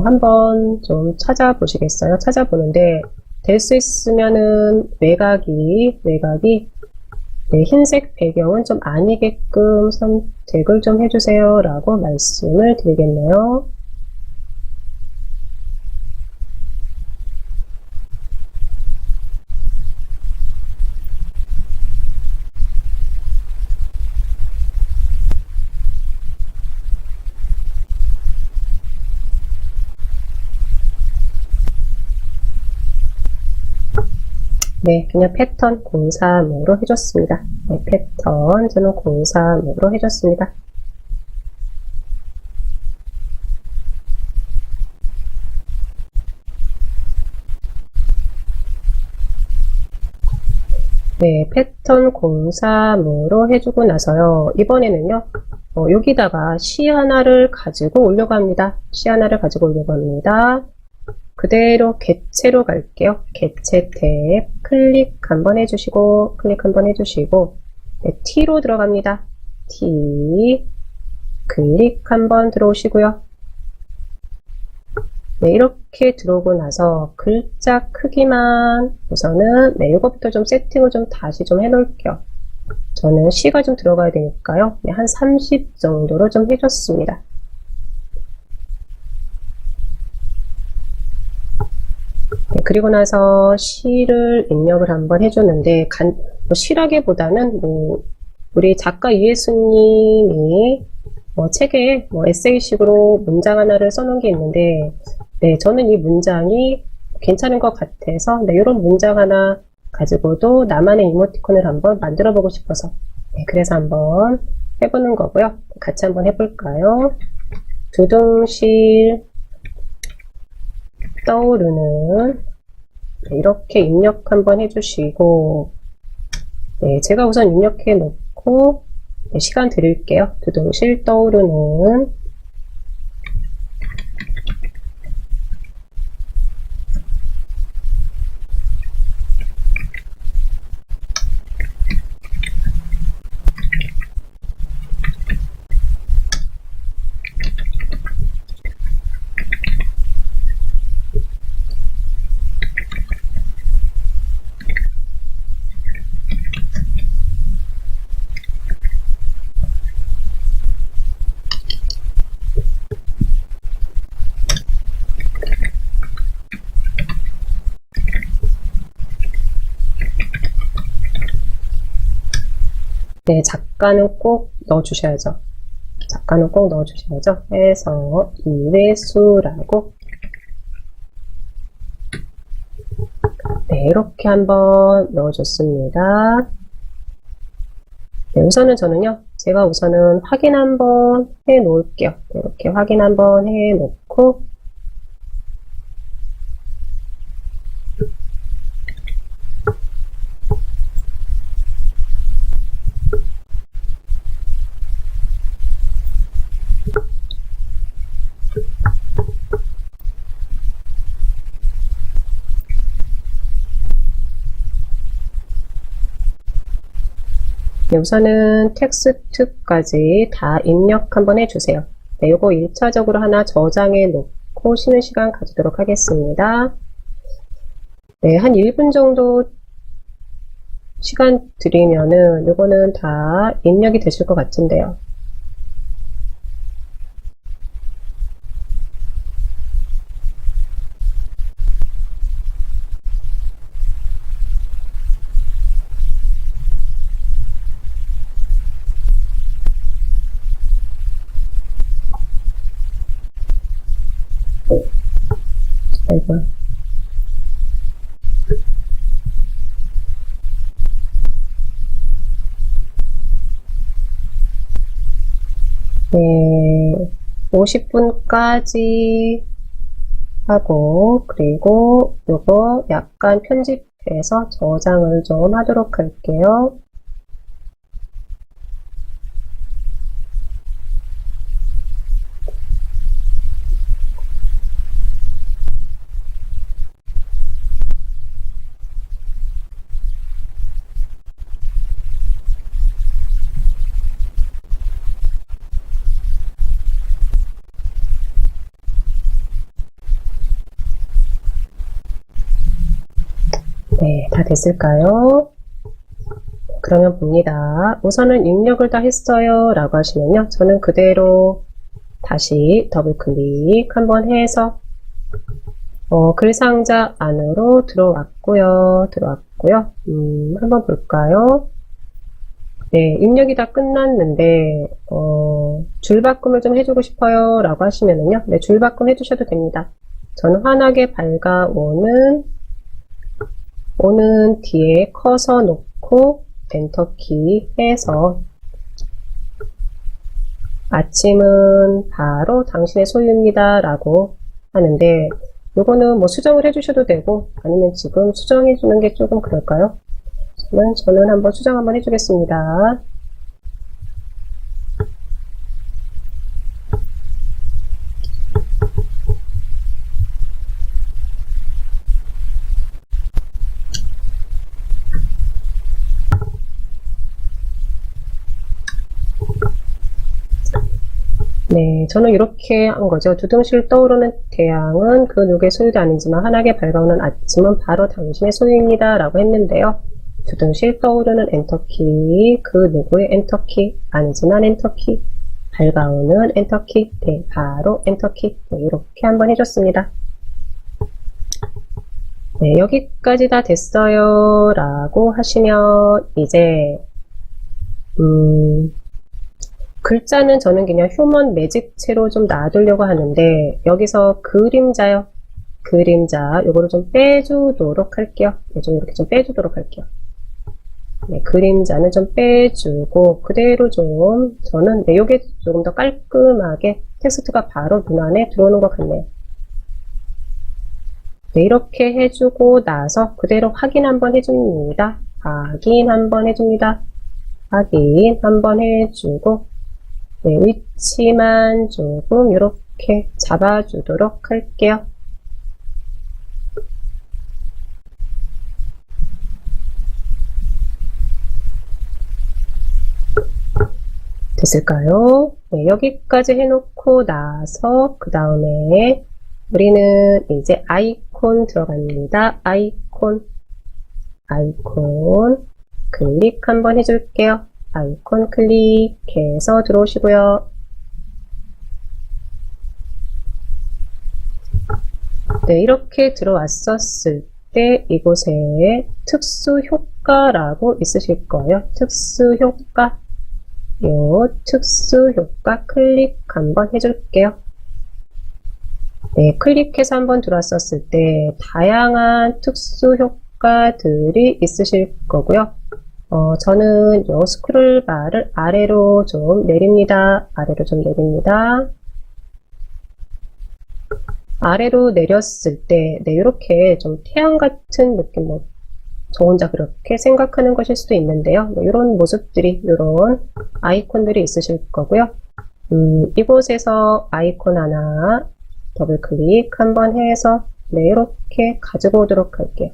한번 좀 찾아보시겠어요? 찾아보는데 될 수 있으면은 외곽이 네, 흰색 배경은 좀 아니게끔 선택을 좀 해주세요 라고 말씀을 드리겠네요. 네, 그냥 패턴 03으로 해줬습니다. 네, 패턴 저는 03으로 해줬습니다. 네, 패턴 03으로 해주고 나서요. 이번에는요, 여기다가 시 하나를 가지고 오려고 합니다. 시 하나를 가지고 오려고 합니다. 그대로 객체로 갈게요. 객체 탭 클릭 한번 해주시고 네, T로 들어갑니다. T 클릭 한번 들어오시고요. 네, 이렇게 들어오고 나서 글자 크기만 우선은 네, 이것부터 좀 세팅을 좀 다시 좀 해놓을게요. 저는 시가 좀 들어가야 되니까요. 네, 한 30 정도로 좀 해줬습니다. 네, 그리고 나서 시를 입력을 한번 해줬는데 시라기보다는 우리 작가 이예수님이 책에 에세이식으로 문장 하나를 써놓은 게 있는데 네, 저는 이 문장이 괜찮은 것 같아서 네, 이런 문장 하나 가지고도 나만의 이모티콘을 한번 만들어 보고 싶어서 네, 그래서 한번 해보는 거고요. 같이 한번 해볼까요? 두둥실 떠오르는 네, 이렇게 입력 한번 해주시고 네, 제가 우선 입력해 놓고 네, 시간 드릴게요. 두둥실 떠오르는 네, 작가는 꼭 넣어주셔야죠. 작가는 꼭 넣어주셔야죠. 해서 이회수라고. 네, 이렇게 한번 넣어줬습니다. 네, 우선은 저는요, 제가 우선은 확인 한번 해 놓을게요. 이렇게 확인 한번 해 놓고, 네, 우선은 텍스트까지 다 입력 한번 해주세요. 네, 요거 1차적으로 하나 저장해 놓고 쉬는 시간 가지도록 하겠습니다. 네, 한 1분 정도 시간 드리면은 요거는 다 입력이 되실 것 같은데요. 아이고. 네, 50분까지 하고, 그리고 요거 약간 편집해서 저장을 좀 하도록 할게요. 네, 다 됐을까요? 그러면 봅니다. 우선은 입력을 다 했어요 라고 하시면요, 저는 그대로 다시 더블 클릭 한번 해서 글 상자 안으로 들어왔고요. 한번 볼까요? 네, 입력이 다 끝났는데 줄바꿈을 좀 해주고 싶어요 라고 하시면은요, 네, 줄바꿈 해주셔도 됩니다. 저는 환하게 오는 뒤에 커서 놓고 엔터키 해서 아침은 바로 당신의 소유입니다 라고 하는데, 요거는 뭐 수정을 해주셔도 되고 아니면 지금 수정해 주는 게 조금 그럴까요? 저는 한번 수정 한번 해주겠습니다. 네, 저는 이렇게 한 거죠. 두둥실 떠오르는 태양은 그 누구의 소유도 아니지만 환하게 밝아오는 아침은 바로 당신의 소유입니다 라고 했는데요. 두둥실 떠오르는 엔터키, 그 누구의 엔터키, 아니지만 엔터키, 밝아오는 엔터키, 네, 바로 엔터키, 네, 이렇게 한번 해줬습니다. 네, 여기까지 다 됐어요 라고 하시면 이제 글자는 저는 그냥 휴먼 매직체로 좀 놔두려고 하는데, 여기서 그림자요. 그림자, 요거를 좀 빼주도록 할게요. 네, 좀 이렇게 좀 빼주도록 할게요. 네, 그림자는 좀 빼주고, 그대로 좀, 저는, 네, 요게 조금 더 깔끔하게 텍스트가 바로 눈안에 들어오는 것 같네요. 네, 이렇게 해주고 나서 그대로 확인 한번 해줍니다. 확인 한번 해줍니다. 확인 한번 해주고, 네, 위치만 조금 이렇게 잡아주도록 할게요. 됐을까요? 네, 여기까지 해놓고 나서 그 다음에 우리는 이제 아이콘 들어갑니다. 아이콘 클릭 한번 해줄게요. 아이콘 클릭해서 들어오시고요. 네, 이렇게 들어왔었을 때 이곳에 특수 효과라고 있으실 거예요. 특수 효과. 요 특수 효과 클릭 한번 해줄게요. 네, 클릭해서 한번 들어왔었을 때 다양한 특수 효과들이 있으실 거고요. 저는 요 스크롤 바를 아래로 좀 내립니다. 아래로 좀 내립니다. 아래로 내렸을 때, 네, 이렇게 좀 태양 같은 느낌, 저 혼자 그렇게 생각하는 것일 수도 있는데요. 이런 모습들이, 이런 아이콘들이 있으실 거고요. 이곳에서 아이콘 하나 더블 클릭 한번 해서, 네, 이렇게 가지고 오도록 할게요.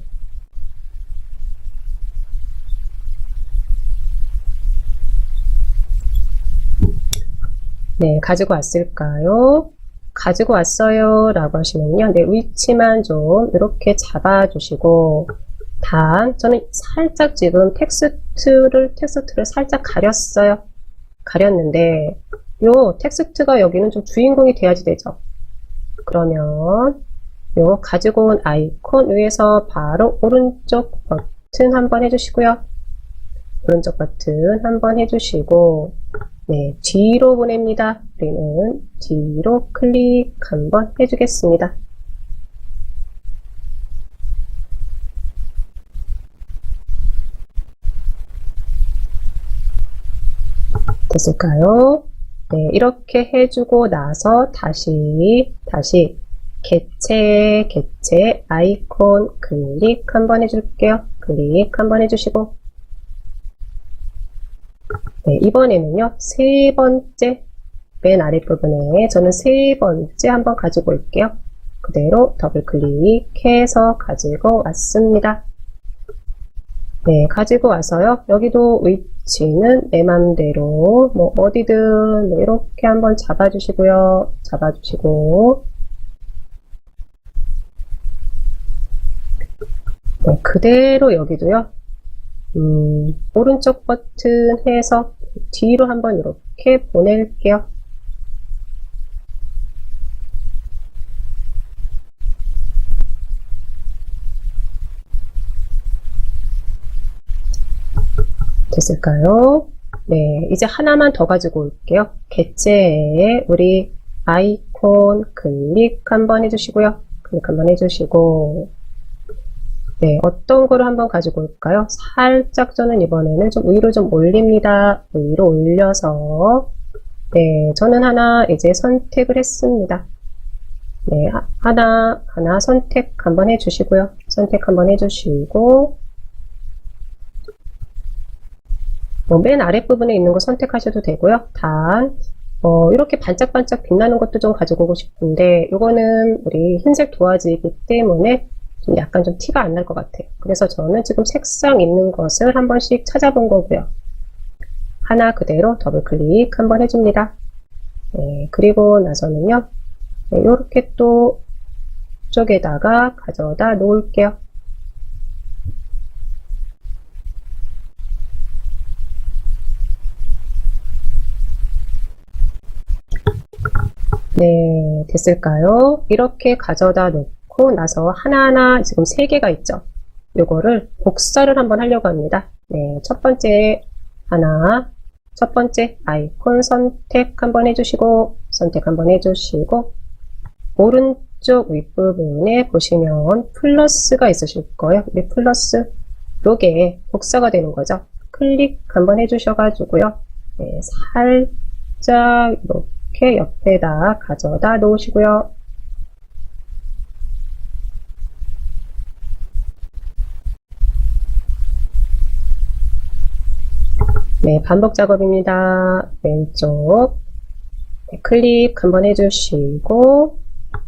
네, 가지고 왔을까요? 가지고 왔어요 라고 하시면요. 네, 위치만 좀 이렇게 잡아주시고, 저는 살짝 지금 텍스트를 살짝 가렸어요. 가렸는데, 요 텍스트가 여기는 좀 주인공이 돼야지 되죠. 그러면, 요 가지고 온 아이콘 위에서 바로 오른쪽 버튼 한번 해주시고요. 오른쪽 버튼 한번 해주시고, 네, 뒤로 보냅니다. 우리는 뒤로 클릭 한번 해주겠습니다. 됐을까요? 네, 이렇게 해주고 나서 다시 개체 아이콘 클릭 한번 해줄게요. 클릭 한번 해주시고, 네, 이번에는요, 세 번째, 맨 아랫부분에 저는 세 번째 한번 가지고 올게요. 그대로 더블 클릭해서 가지고 왔습니다. 네, 가지고 와서요, 여기도 위치는 내 맘대로, 어디든 이렇게 한번 잡아주시고요. 잡아주시고, 네, 그대로 여기도요, 오른쪽 버튼 해서 뒤로 한번 이렇게 보낼게요. 됐을까요? 네, 이제 하나만 더 가지고 올게요. 개체에 우리 아이콘 클릭 한번 해주시고요. 클릭 한번 해주시고, 네, 어떤 거를 한번 가지고 올까요? 살짝 저는 이번에는 좀 위로 좀 올립니다. 위로 올려서, 네, 저는 하나 이제 선택을 했습니다. 네, 하나 선택 한번 해주시고요. 선택 한번 해주시고, 맨 아랫부분에 있는 거 선택하셔도 되고요. 이렇게 반짝반짝 빛나는 것도 좀 가지고 오고 싶은데, 이거는 우리 흰색 도화지이기 때문에 좀 약간 좀 티가 안 날 것 같아요. 그래서 저는 지금 색상 있는 것을 한 번씩 찾아본 거고요. 하나 그대로 더블 클릭 한번 해줍니다. 네, 그리고 나서는요, 네, 이렇게 또 쪽에다가 가져다 놓을게요. 네, 됐을까요? 이렇게 가져다 놓고 나서 하나하나 지금 3개가 있죠? 요거를 복사를 한번 하려고 합니다. 네, 첫 번째 아이콘 선택 한번 해주시고, 선택 한번 해주시고, 오른쪽 윗부분에 보시면 플러스가 있으실 거예요. 이 플러스, 요게 복사가 되는 거죠. 클릭 한번 해주셔가지고요. 네, 살짝 이렇게 옆에다 가져다 놓으시고요. 네, 반복 작업입니다. 왼쪽 네, 클릭 한번 해주시고,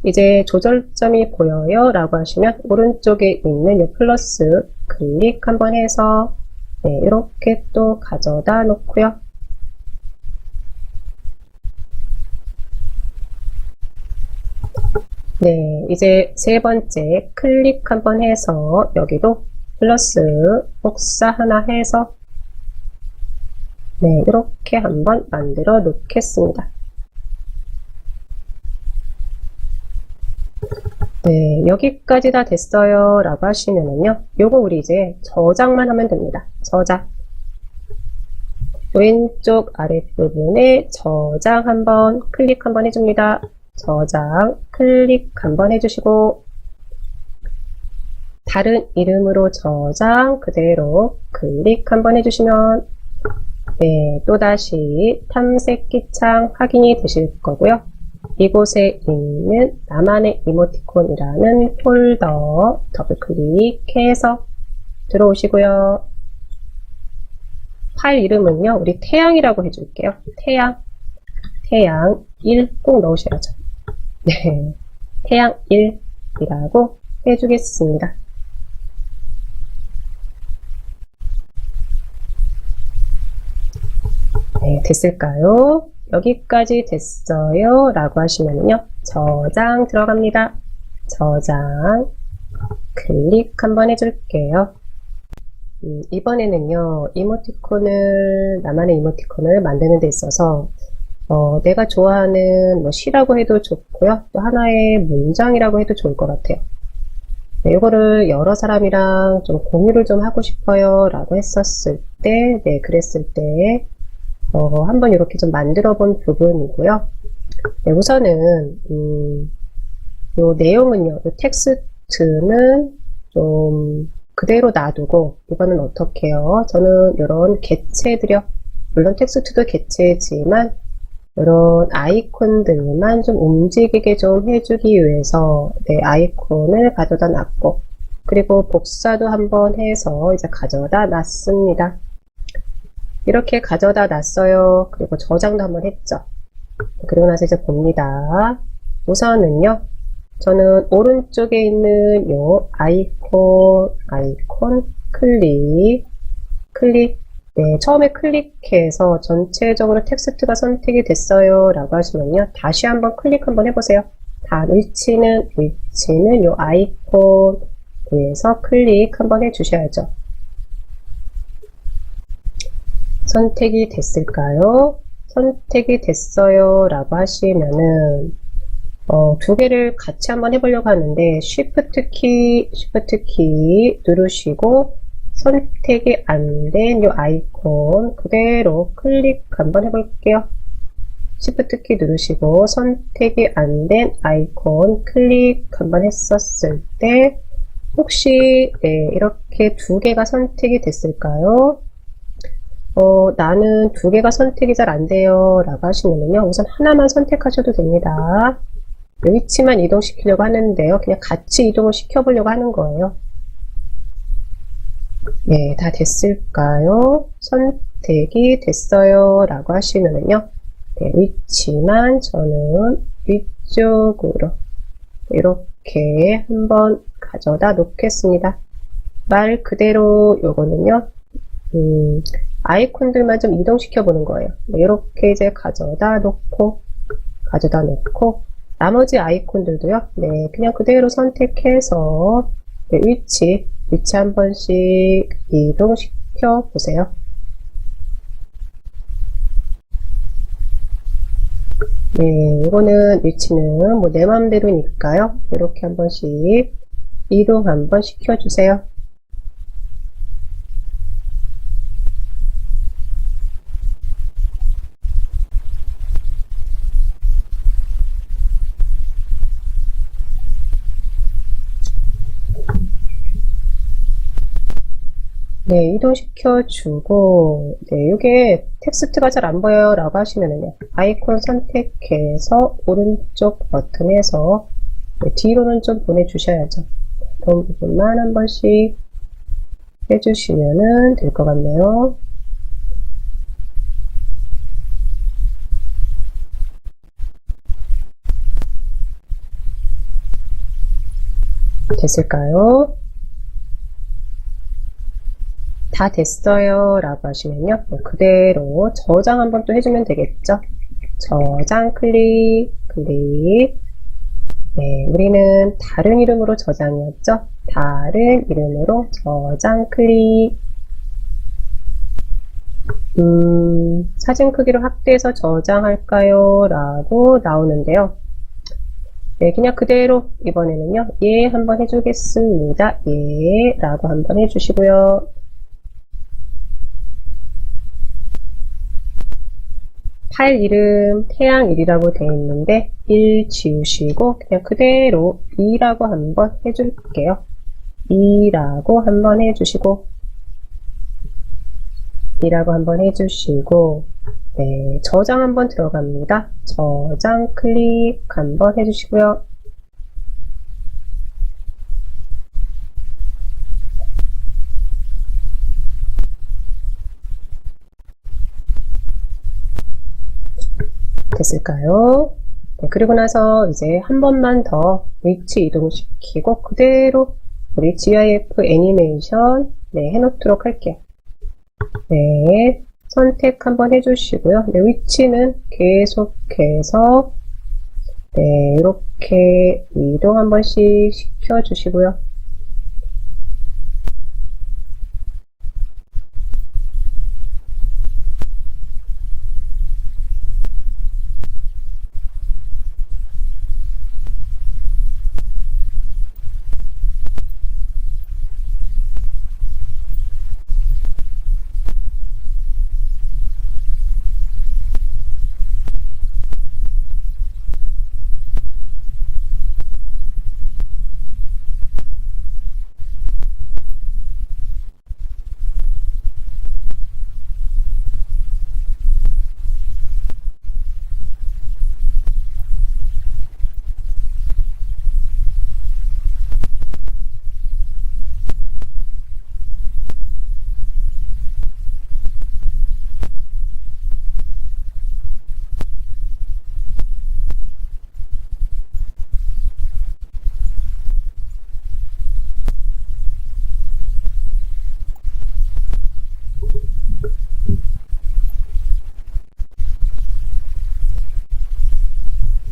이제 조절점이 보여요 라고 하시면 오른쪽에 있는 이 플러스 클릭 한번 해서 네, 이렇게 또 가져다 놓고요. 네, 이제 세 번째 클릭 한번 해서 여기도 플러스 복사 하나 해서 네, 이렇게 한번 만들어 놓겠습니다. 네, 여기까지 다 됐어요 라고 하시면은요, 요거 우리 이제 저장만 하면 됩니다. 저장. 왼쪽 아랫부분에 저장 한번 클릭 한번 해줍니다. 저장 클릭 한번 해주시고, 다른 이름으로 저장 그대로 클릭 한번 해주시면, 네, 또다시 탐색기 창 확인이 되실 거고요. 이곳에 있는 나만의 이모티콘이라는 폴더 더블 클릭해서 들어오시고요. 파일 이름은요, 우리 태양이라고 해줄게요. 태양 1 꼭 넣으셔야죠. 네, 태양 1이라고 해주겠습니다. 네, 됐을까요? 여기까지 됐어요 라고 하시면요, 저장 들어갑니다. 저장 클릭 한번 해줄게요. 이번에는요, 나만의 이모티콘을 만드는 데 있어서 내가 좋아하는 뭐 시라고 해도 좋고요, 또 하나의 문장이라고 해도 좋을 것 같아요. 네, 이거를 여러 사람이랑 좀 공유를 좀 하고 싶어요 라고 했었을 때, 네, 그랬을 때 한번 이렇게 좀 만들어 본 부분이고요. 네, 우선은 요 내용은요, 요 텍스트는 좀 그대로 놔두고, 이거는 어떻게 해요? 저는 이런 개체들이요, 물론 텍스트도 개체지만 이런 아이콘들만 좀 움직이게 좀 해주기 위해서, 네, 아이콘을 가져다 놨고, 그리고 복사도 한번 해서 이제 가져다 놨습니다. 이렇게 가져다 놨어요. 그리고 저장도 한번 했죠. 그리고 나서 이제 봅니다. 우선은요, 저는 오른쪽에 있는 요 아이콘 클릭, 네, 처음에 클릭해서 전체적으로 텍스트가 선택이 됐어요 라고 하시면요, 다시 한번 클릭 한번 해보세요. 위치는 요 아이콘 위에서 클릭 한번 해주셔야죠. 선택이 됐을까요? 선택이 됐어요 라고 하시면은 두 개를 같이 한번 해보려고 하는데, Shift 키 누르시고 선택이 안 된 이 아이콘 그대로 클릭 한번 해볼게요. Shift 키 누르시고 선택이 안 된 아이콘 클릭 한번 했었을 때, 혹시 네, 이렇게 두 개가 선택이 됐을까요? 나는 두 개가 선택이 잘 안 돼요 라고 하시면요, 우선 하나만 선택하셔도 됩니다. 위치만 이동시키려고 하는데요, 그냥 같이 이동을 시켜보려고 하는 거예요. 네, 다 됐을까요? 선택이 됐어요 라고 하시면요, 네, 위치만 저는 위쪽으로 이렇게 한번 가져다 놓겠습니다. 말 그대로 요거는요, 아이콘들만 좀 이동시켜 보는 거예요. 네, 이렇게 이제 가져다 놓고 나머지 아이콘들도요, 네, 그냥 그대로 선택해서 네, 위치 한 번씩 이동시켜 보세요. 네, 이거는 위치는 뭐 내 맘대로니까요, 이렇게 한 번씩 이동 한번 시켜주세요. 네, 이동시켜주고, 네, 이게 텍스트가 잘 안 보여요 라고 하시면은요, 아이콘 선택해서 오른쪽 버튼에서 네, 뒤로는 좀 보내주셔야죠. 그런 부분만 한 번씩 해주시면은 될 것 같네요. 됐을까요? 다 됐어요 라고 하시면요, 그대로 저장 한번 또 해주면 되겠죠. 저장 클릭. 네, 우리는 다른 이름으로 저장이었죠. 다른 이름으로 저장 클릭. 사진 크기를 확대해서 저장할까요 라고 나오는데요, 네, 그냥 그대로 이번에는요, 예 한번 해주겠습니다. 예 라고 한번 해주시고요. 파일 이름 태양일이라고 되어 있는데 1 지우시고 그냥 그대로 2라고 한번 해줄게요. 2라고 한번 해주시고 2라고 한번 해주시고 네, 저장 한번 들어갑니다. 저장 클릭 한번 해주시고요. 됐을까요? 네, 그리고 나서 이제 한 번만 더 위치 이동시키고 그대로 우리 GIF 애니메이션 네, 해놓도록 할게요. 네, 선택 한번 해주시고요. 네, 위치는 계속해서 네, 이렇게 이동 한 번씩 시켜주시고요.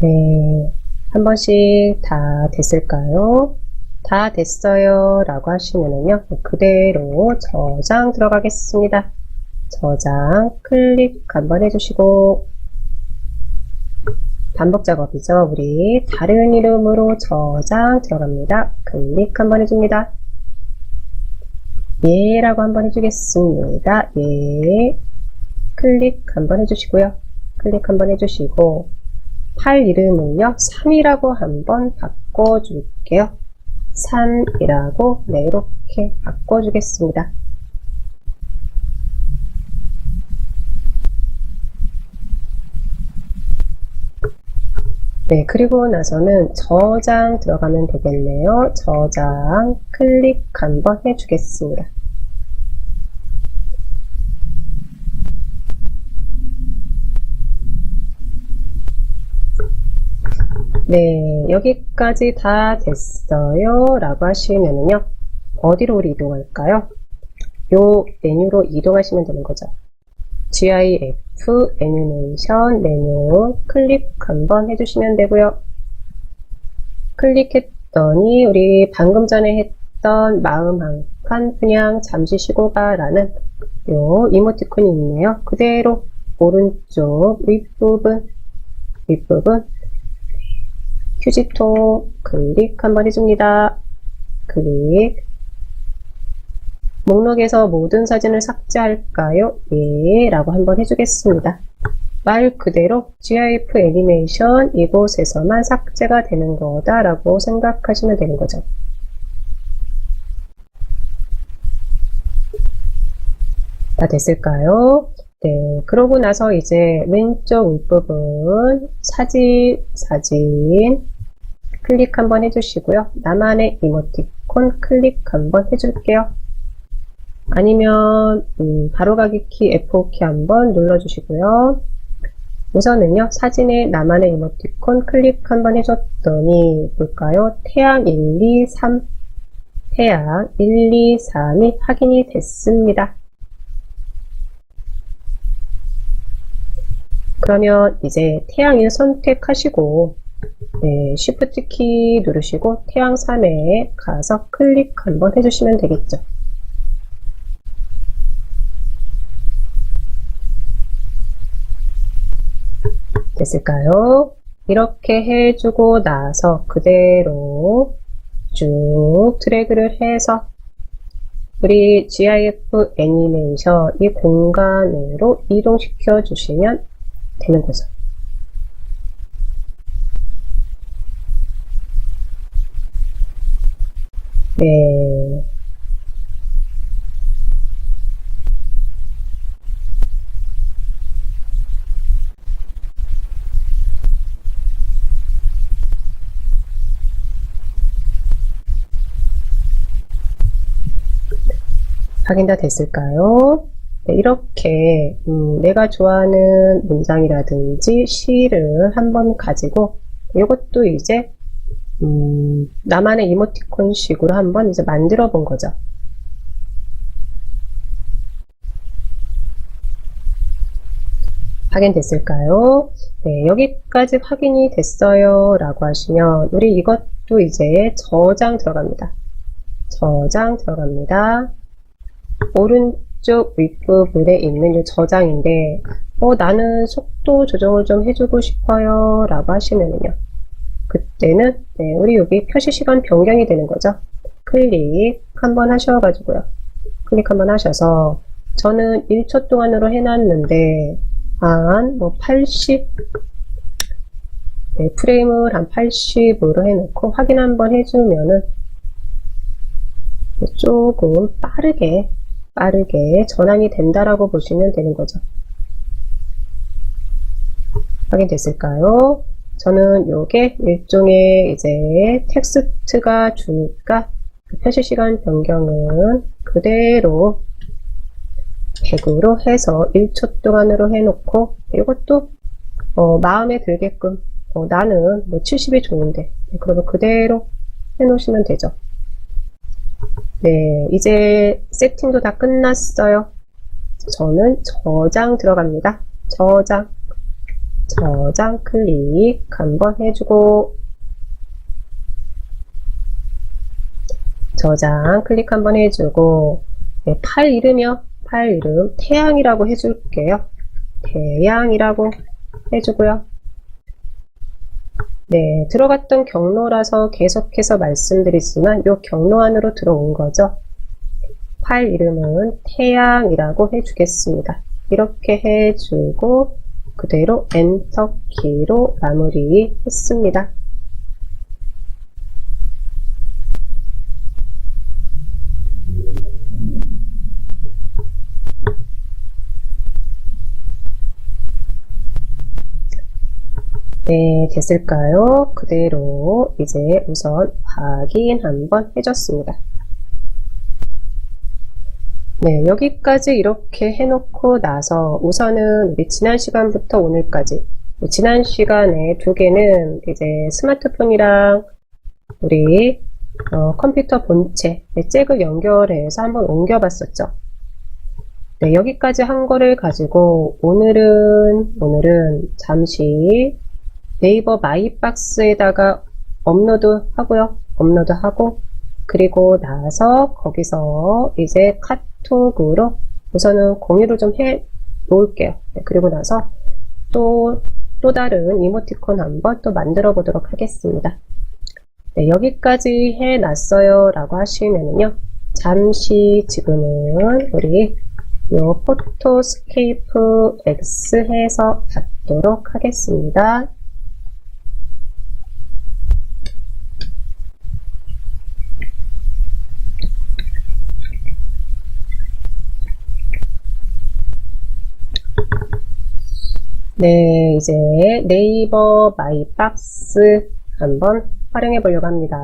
네, 한 번씩 다 됐을까요? 다 됐어요 라고 하시면은요 그대로 저장 들어가겠습니다. 저장 클릭 한번 해주시고 반복 작업이죠. 우리 다른 이름으로 저장 들어갑니다. 클릭 한번 해줍니다. 예 라고 한번 해주겠습니다. 예 클릭 한번 해주시고요. 클릭 한번 해주시고 파일 이름은요 3이라고 한번 바꿔줄게요. 3이라고 네, 이렇게 바꿔주겠습니다. 네, 그리고 나서는 저장 들어가면 되겠네요. 저장 클릭 한번 해주겠습니다. 네, 여기까지 다 됐어요 라고 하시면은요 어디로 우리 이동할까요? 요 메뉴로 이동하시면 되는 거죠. GIF 애니메이션 메뉴 클릭 한번 해주시면 되고요. 클릭했더니 우리 방금 전에 했던 마음 한 칸 그냥 잠시 쉬고 가라는 요 이모티콘이 있네요. 그대로 오른쪽 윗부분 휴지통 클릭 한번 해줍니다. 클릭. 목록에서 모든 사진을 삭제할까요? 예 라고 한번 해주겠습니다. 말 그대로 GIF 애니메이션 이곳에서만 삭제가 되는 거다 라고 생각하시면 되는 거죠. 다 됐을까요? 네, 그러고 나서 이제 왼쪽 윗부분 사진 클릭 한번 해주시고요. 나만의 이모티콘 클릭 한번 해줄게요. 아니면 바로가기 키 F5키 한번 눌러주시고요. 우선은요 사진에 나만의 이모티콘 클릭 한번 해줬더니 볼까요? 태양 1, 2, 3 태양 1, 2, 3이 확인이 됐습니다. 그러면 이제 태양 1 선택하시고 네, Shift 키 누르시고 태양 3에 가서 클릭 한번 해주시면 되겠죠. 됐을까요? 이렇게 해주고 나서 그대로 쭉 드래그를 해서 우리 GIF 애니메이션 이 공간으로 이동시켜 주시면 되는 거죠. 네. 확인 다 됐을까요? 네, 이렇게 내가 좋아하는 문장이라든지 시를 한번 가지고 이것도 이제 나만의 이모티콘 식으로 한번 이제 만들어 본 거죠. 확인됐을까요? 네, 여기까지 확인이 됐어요 라고 하시면 우리 이것도 이제 저장 들어갑니다. 저장 들어갑니다. 오른쪽 윗부분에 있는 이 저장인데 나는 속도 조정을 좀 해주고 싶어요 라고 하시면은요, 그때는 네, 우리 여기 표시시간 변경이 되는 거죠. 클릭 한번 하셔가지고요, 클릭 한번 하셔서 저는 1초 동안으로 해놨는데 한 뭐 80, 네, 프레임을 한 80으로 해놓고 확인 한번 해주면은 조금 빠르게 전환이 된다라고 보시면 되는 거죠. 확인됐을까요? 저는 요게 일종의 이제 텍스트가 주니까 표시시간 변경은 그대로 100으로 해서 1초 동안으로 해놓고 이것도 마음에 들게끔 나는 뭐 70이 좋은데 그러면 그대로 해놓으시면 되죠. 네, 이제 세팅도 다 끝났어요. 저는 저장 들어갑니다. 저장 클릭 한번 해주고 저장 클릭 한번 해주고 네, 파일 이름이요. 파일 이름 태양이라고 해줄게요. 태양이라고 해주고요. 네, 들어갔던 경로라서 계속해서 말씀드리지만 이 경로 안으로 들어온 거죠. 파일 이름은 태양이라고 해주겠습니다. 이렇게 해주고 그대로 엔터 키로 마무리 했습니다. 네, 됐을까요? 그대로 이제 우선 확인 한번 해줬습니다. 네, 여기까지 이렇게 해놓고 나서 우선은 우리 지난 시간부터 오늘까지 지난 시간에 두 개는 이제 스마트폰이랑 우리 컴퓨터 본체 잭을 연결해서 한번 옮겨봤었죠. 네, 여기까지 한 거를 가지고 오늘은 잠시 네이버 마이박스에다가 업로드 하고 그리고 나서 거기서 이제 카톡으로 우선은 공유를 좀 해 놓을게요. 네, 그리고 나서 또 다른 이모티콘 한번 또 만들어 보도록 하겠습니다. 네, 여기까지 해 놨어요 라고 하시면은요, 잠시 지금은 우리 요 포토스케이프 X 해서 받도록 하겠습니다. 네, 이제 네이버 마이박스 한번 활용해 보려고 합니다.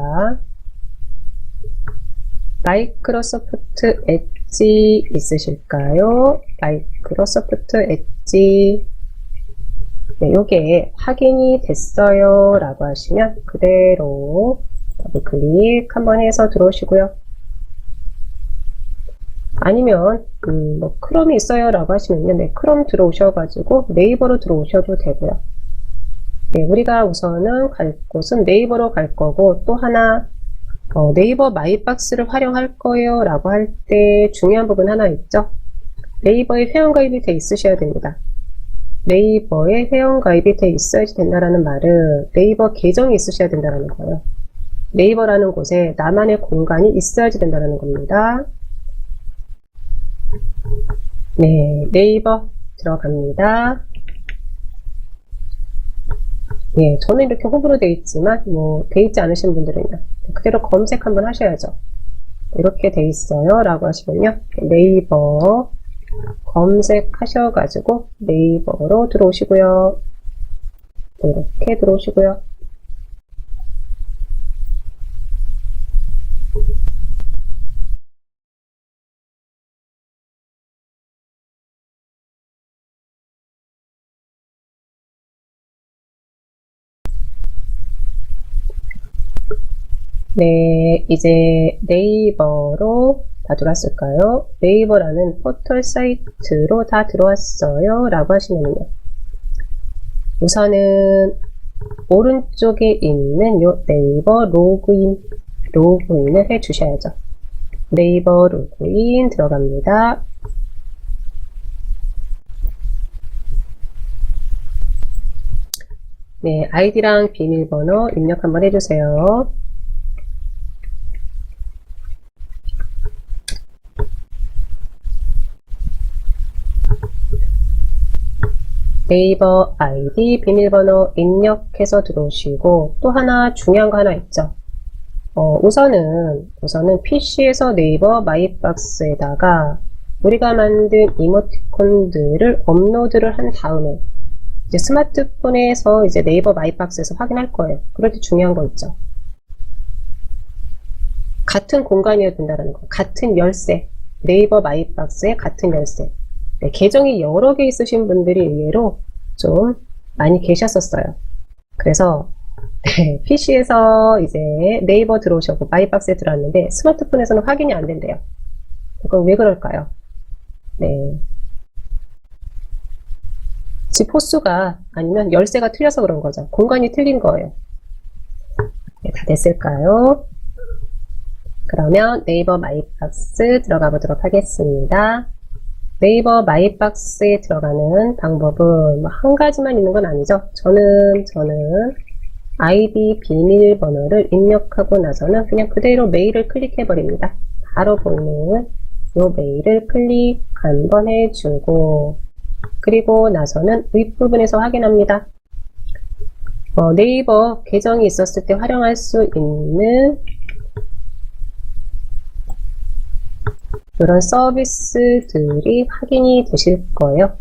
마이크로소프트 엣지 있으실까요? 마이크로소프트 엣지. 네, 요게 확인이 됐어요 라고 하시면 그대로 더블 클릭 한번 해서 들어오시고요. 아니면 뭐 크롬이 있어요 라고 하시면요, 네, 크롬 들어오셔가지고 네이버로 들어오셔도 되고요. 네, 우리가 우선은 갈 곳은 네이버로 갈 거고, 또 하나 네이버 마이박스를 활용할 거예요 라고 할 때 중요한 부분 하나 있죠. 네이버에 회원가입이 돼 있으셔야 됩니다. 네이버에 회원가입이 돼 있어야지 된다라는 말은 네이버 계정이 있으셔야 된다는 거예요. 네이버라는 곳에 나만의 공간이 있어야지 된다는 겁니다. 네, 네이버 들어갑니다. 예, 저는 이렇게 호불호 돼 있지만 돼 있지 않으신 분들은요, 그대로 검색 한번 하셔야죠. 이렇게 돼 있어요 라고 하시면요, 네이버 검색하셔가지고 네이버로 들어오시고요. 이렇게 들어오시고요. 네, 이제 네이버로 다 들어왔을까요? 네이버라는 포털 사이트로 다 들어왔어요 라고 하시면요, 우선은 오른쪽에 있는 요 네이버 로그인을 해 주셔야죠. 네이버 로그인 들어갑니다. 네, 아이디랑 비밀번호 입력 한번 해주세요. 네이버 아이디, 비밀번호 입력해서 들어오시고, 또 하나 중요한 거 하나 있죠. 우선은 PC에서 네이버 마이박스에다가 우리가 만든 이모티콘들을 업로드를 한 다음에 이제 스마트폰에서 이제 네이버 마이박스에서 확인할 거예요. 그럴 때 중요한 거 있죠. 같은 공간이어야 된다는 거. 같은 열쇠. 네이버 마이박스에 같은 열쇠. 네, 계정이 여러 개 있으신 분들이 의외로 좀 많이 계셨었어요. 그래서 네, PC에서 이제 네이버 들어오셨고 마이박스에 들어왔는데 스마트폰에서는 확인이 안 된대요. 그건 왜 그럴까요? 네. 집 호수가 아니면 열쇠가 틀려서 그런 거죠. 공간이 틀린 거예요. 네, 다 됐을까요? 그러면 네이버 마이박스 들어가 보도록 하겠습니다. 네이버 마이박스에 들어가는 방법은 한 가지만 있는 건 아니죠. 저는 아이디 비밀번호를 입력하고 나서는 그냥 그대로 메일을 클릭해 버립니다. 바로 보이는 이 메일을 클릭 한번 해주고, 그리고 나서는 윗부분에서 확인합니다. 네이버 계정이 있었을 때 활용할 수 있는 이런 서비스들이 확인이 되실 거예요.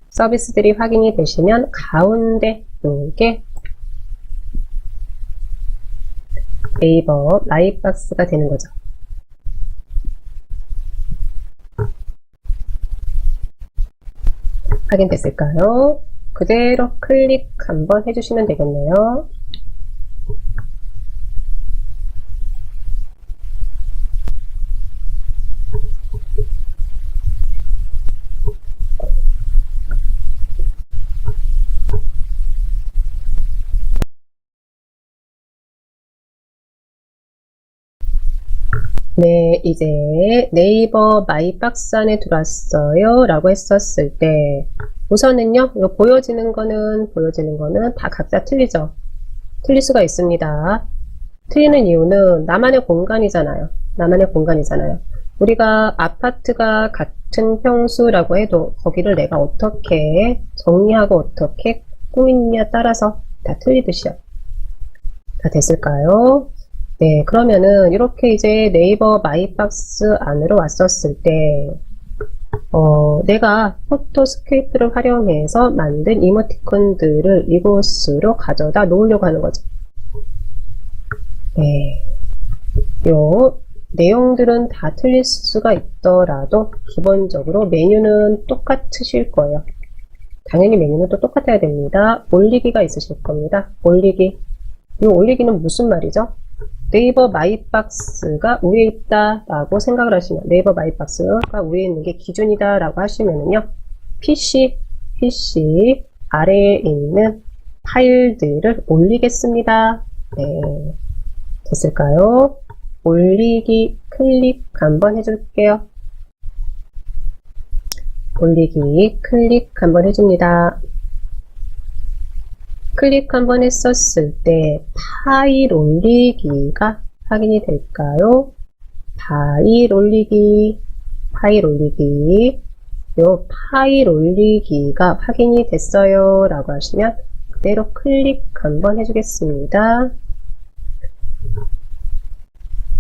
서비스들이 확인이 되시면 가운데 이게 네이버 마이박스가 되는 거죠. 확인됐을까요? 그대로 클릭 한번 해주시면 되겠네요. 네, 이제 네이버 마이박스 안에 들어왔어요 라고 했었을 때 우선은요, 이거 보여지는 거는 다 각자 틀리죠. 틀릴 수가 있습니다. 틀리는 이유는 나만의 공간이잖아요. 우리가 아파트가 같은 평수라고 해도 거기를 내가 어떻게 정리하고 어떻게 꾸미느냐에 따라서 다 틀리듯이요. 다 됐을까요? 네, 그러면은 이렇게 이제 네이버 마이박스 안으로 왔었을 때 내가 포토스케이프를 활용해서 만든 이모티콘들을 이곳으로 가져다 놓으려고 하는 거죠. 네, 요 내용들은 다 틀릴 수가 있더라도 기본적으로 메뉴는 똑같으실 거예요. 당연히 메뉴는 또 똑같아야 됩니다. 올리기가 있으실 겁니다. 올리기. 이 올리기는 무슨 말이죠? 네이버 마이박스가 위에 있다 라고 생각을 하시면, 네이버 마이박스가 위에 있는 게 기준이다 라고 하시면은요, PC 아래에 있는 파일들을 올리겠습니다. 네, 됐을까요? 올리기 클릭 한번 해줄게요. 올리기 클릭 한번 해줍니다. 클릭 한번 했었을 때 파일 올리기가 확인이 될까요? 파일 올리기, 요 파일 올리기가 확인이 됐어요 라고 하시면 그대로 클릭 한번 해주겠습니다.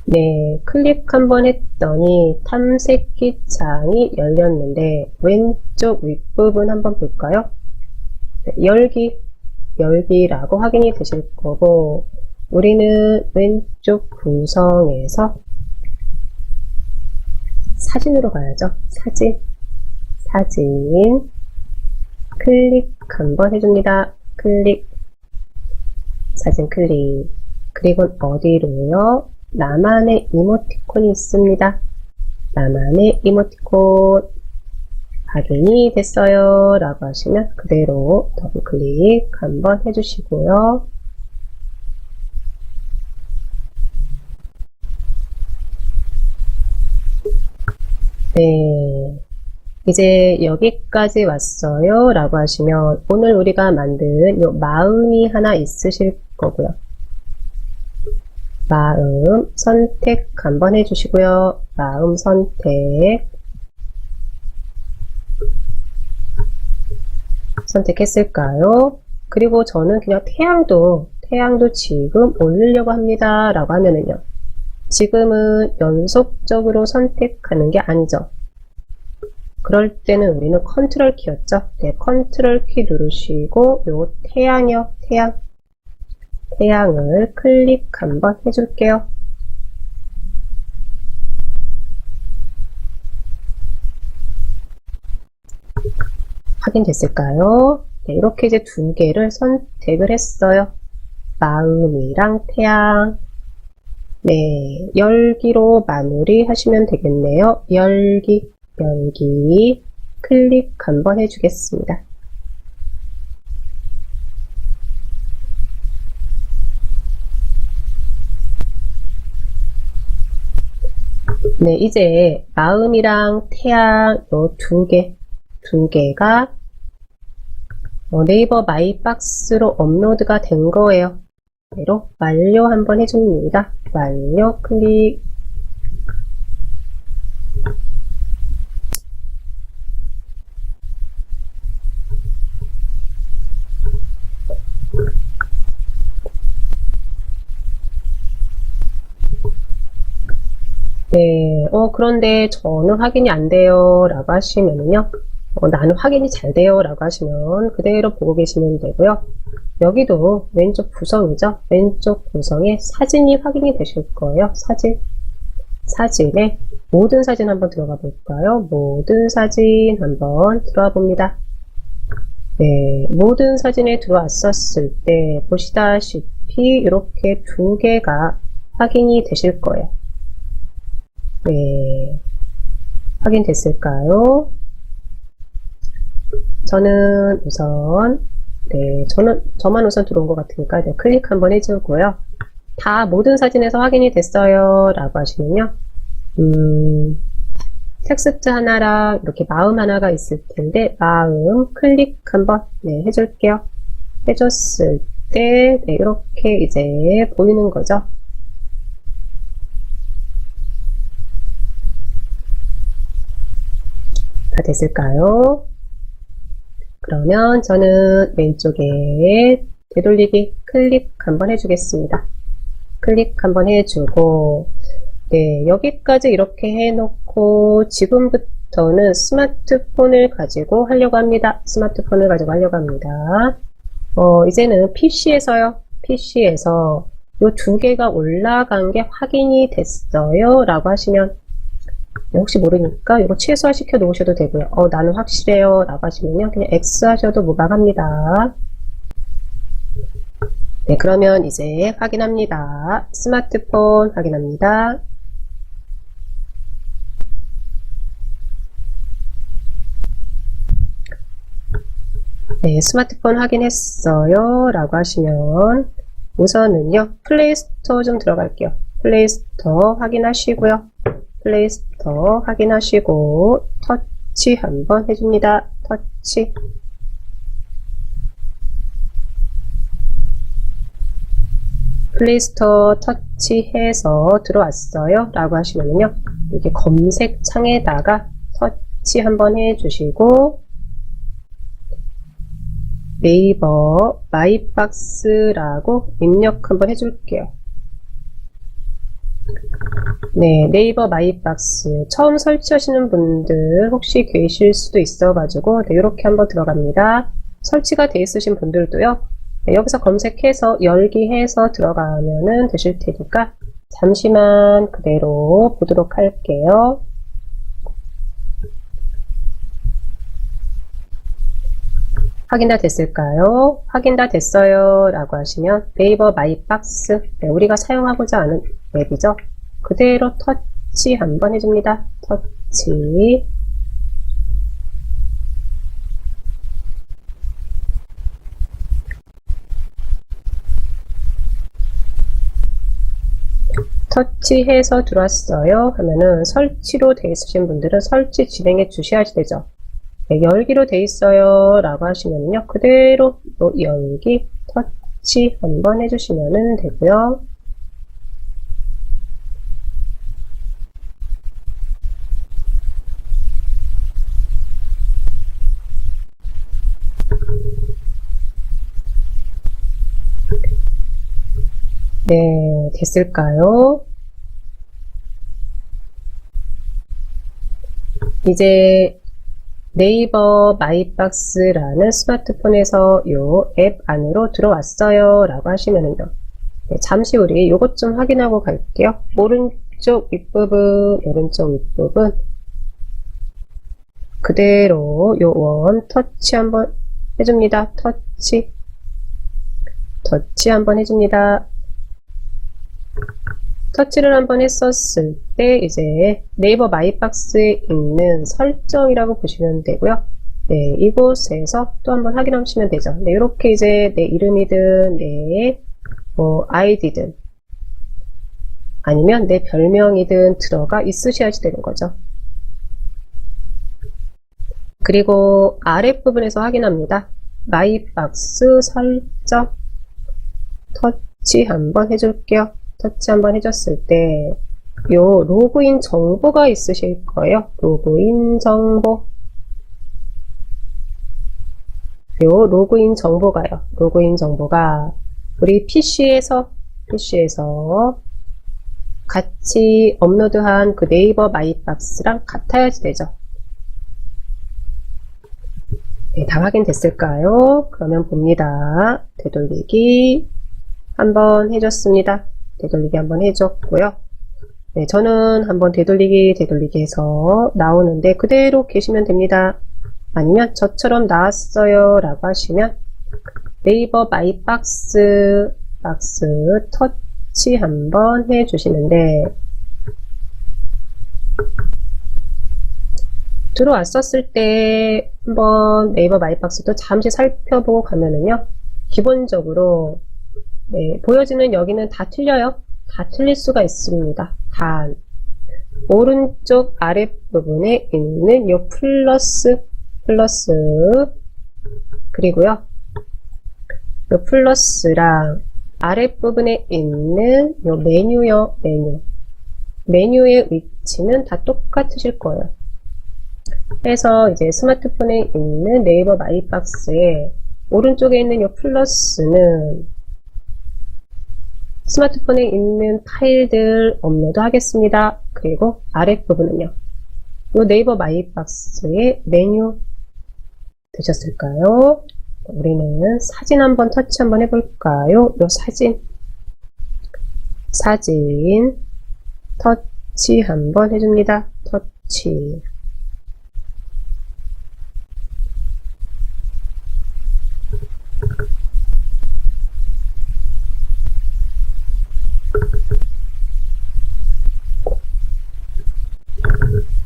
네, 클릭 한번 했더니 탐색기 창이 열렸는데 왼쪽 윗부분 한번 볼까요? 네, 열기라고 확인이 되실 거고, 우리는 왼쪽 구성에서 사진으로 가야죠. 사진 클릭 한번 해줍니다. 사진 클릭. 그리고 어디로요? 나만의 이모티콘이 있습니다. 나만의 이모티콘 확인이 됐어요 라고 하시면 그대로 더블 클릭 한번 해주시고요. 네, 이제 여기까지 왔어요 라고 하시면 오늘 우리가 만든 요 마음이 하나 있으실 거고요. 마음 선택 한번 해주시고요. 마음 선택했을까요? 그리고 저는 그냥 태양도 지금 올리려고 합니다 라고 하면은요, 지금은 연속적으로 선택하는 게 아니죠. 그럴 때는 우리는 컨트롤 키였죠. 네, 컨트롤 키 누르시고 요 태양을 클릭 한번 해줄게요. 확인됐을까요? 네, 이렇게 이제 두 개를 선택을 했어요. 마음이랑 태양. 네, 열기로 마무리 하시면 되겠네요. 열기 클릭 한번 해주겠습니다. 네, 이제 마음이랑 태양 요 두 개가 네이버 마이박스로 업로드가 된 거예요. 그대로 완료 한번 해줍니다. 완료 클릭. 네, 그런데 저는 확인이 안 돼요 라고 하시면은요, 나는 확인이 잘 돼요 라고 하시면 그대로 보고 계시면 되고요. 여기도 왼쪽 구성이죠. 왼쪽 구성에 사진이 확인이 되실 거예요. 사진에 모든 사진 한번 들어가 볼까요? 모든 사진 한번 들어가 봅니다. 네, 모든 사진에 들어왔었을 때 보시다시피 이렇게 두 개가 확인이 되실 거예요. 네, 확인됐을까요? 저는 우선, 네, 저만 우선 들어온 것 같으니까, 네, 클릭 한번 해주고요. 다 모든 사진에서 확인이 됐어요 라고 하시면요, 텍스트 하나랑 이렇게 마음 하나가 있을 텐데, 마음 클릭 한번, 네, 해줄게요. 해줬을 때, 네, 이렇게 이제 보이는 거죠. 다 됐을까요? 그러면 저는 왼쪽에 되돌리기 클릭 한번 해주겠습니다. 클릭 한번 해주고, 네, 여기까지 이렇게 해놓고 지금부터는 스마트폰을 가지고 하려고 합니다. 이제는 PC에서 요 두 개가 올라간 게 확인이 됐어요 라고 하시면, 혹시 모르니까 이거 최소화 시켜 놓으셔도 되고요. 나는 확실해요 라고 하시면요, 그냥 X 하셔도 무방합니다. 네, 그러면 이제 확인합니다. 스마트폰 확인합니다. 네, 스마트폰 확인했어요 라고 하시면 우선은요, 플레이스토어 좀 들어갈게요. 플레이스토어 확인하시고요. 플레이스토어 확인하시고 터치 한번 해줍니다. 터치. 플레이스토어 터치해서 들어왔어요 라고 하시면요, 이렇게 검색 창에다가 터치 한번 해주시고 네이버 마이박스라고 입력 한번 해줄게요. 네, 네이버 마이박스 처음 설치하시는 분들 혹시 계실 수도 있어가지고 네, 이렇게 한번 들어갑니다. 설치가 돼 있으신 분들도요, 네, 여기서 검색해서 열기 해서 들어가면은 되실 테니까 잠시만 그대로 보도록 할게요. 확인 다 됐을까요? 확인 다 됐어요 라고 하시면 네이버 마이박스, 네, 우리가 사용하고자 하는 앱이죠. 그대로 터치 한번 해줍니다. 터치. 터치해서 들어왔어요 하면은 설치로 되어 있으신 분들은 설치 진행해 주셔야 되죠. 네, 열기로 되어 있어요 라고 하시면요, 그대로 또 열기 터치 한번 해주시면 되고요. 네, 됐을까요? 이제 네이버 마이박스라는 스마트폰에서 요 앱 안으로 들어왔어요 라고 하시면은요, 네, 잠시 우리 요것 좀 확인하고 갈게요. 오른쪽 윗부분, 오른쪽 윗부분 그대로 요 원 터치 한번 해줍니다. 터치 한번 해줍니다. 터치를 한번 했었을 때 이제 네이버 마이박스에 있는 설정이라고 보시면 되고요. 네, 이곳에서 또 한번 확인하시면 되죠. 네, 이렇게 이제 내 이름이든 내 아이디든 아니면 내 별명이든 들어가 있으셔야지 되는 거죠. 그리고 아랫부분에서 확인합니다. 마이박스 설정 터치 한번 해줄게요. 터치 한번 해줬을 때 요 로그인 정보가 있으실 거예요. 로그인 정보. 요 로그인 정보가요. 로그인 정보가 우리 PC에서 같이 업로드한 그 네이버 마이박스랑 같아야지 되죠. 네, 다 확인됐을까요? 그러면 봅니다. 되돌리기 한번 해줬습니다. 되돌리기 한번 해줬고요. 네, 저는 한번 되돌리기 해서 나오는데 그대로 계시면 됩니다. 아니면 저처럼 나왔어요 라고 하시면 네이버 마이박스 터치 한번 해주시는데, 들어왔었을 때 한번 네이버 마이박스도 잠시 살펴보고 가면은요, 기본적으로 네, 보여지는 여기는 다 틀려요. 다 틀릴 수가 있습니다. 단 오른쪽 아랫부분에 있는 요 플러스 그리고요, 요 플러스랑 아랫부분에 있는 요 메뉴요, 메뉴의 위치는 다 똑같으실 거예요. 그래서 이제 스마트폰에 있는 네이버 마이박스에 오른쪽에 있는 요 플러스는 스마트폰에 있는 파일들 업로드 하겠습니다. 그리고 아랫부분은요, 요 네이버 마이박스의 메뉴 되셨을까요? 우리는 사진 한번 터치 한번 해볼까요? 요 사진 터치 한번 해줍니다. 터치.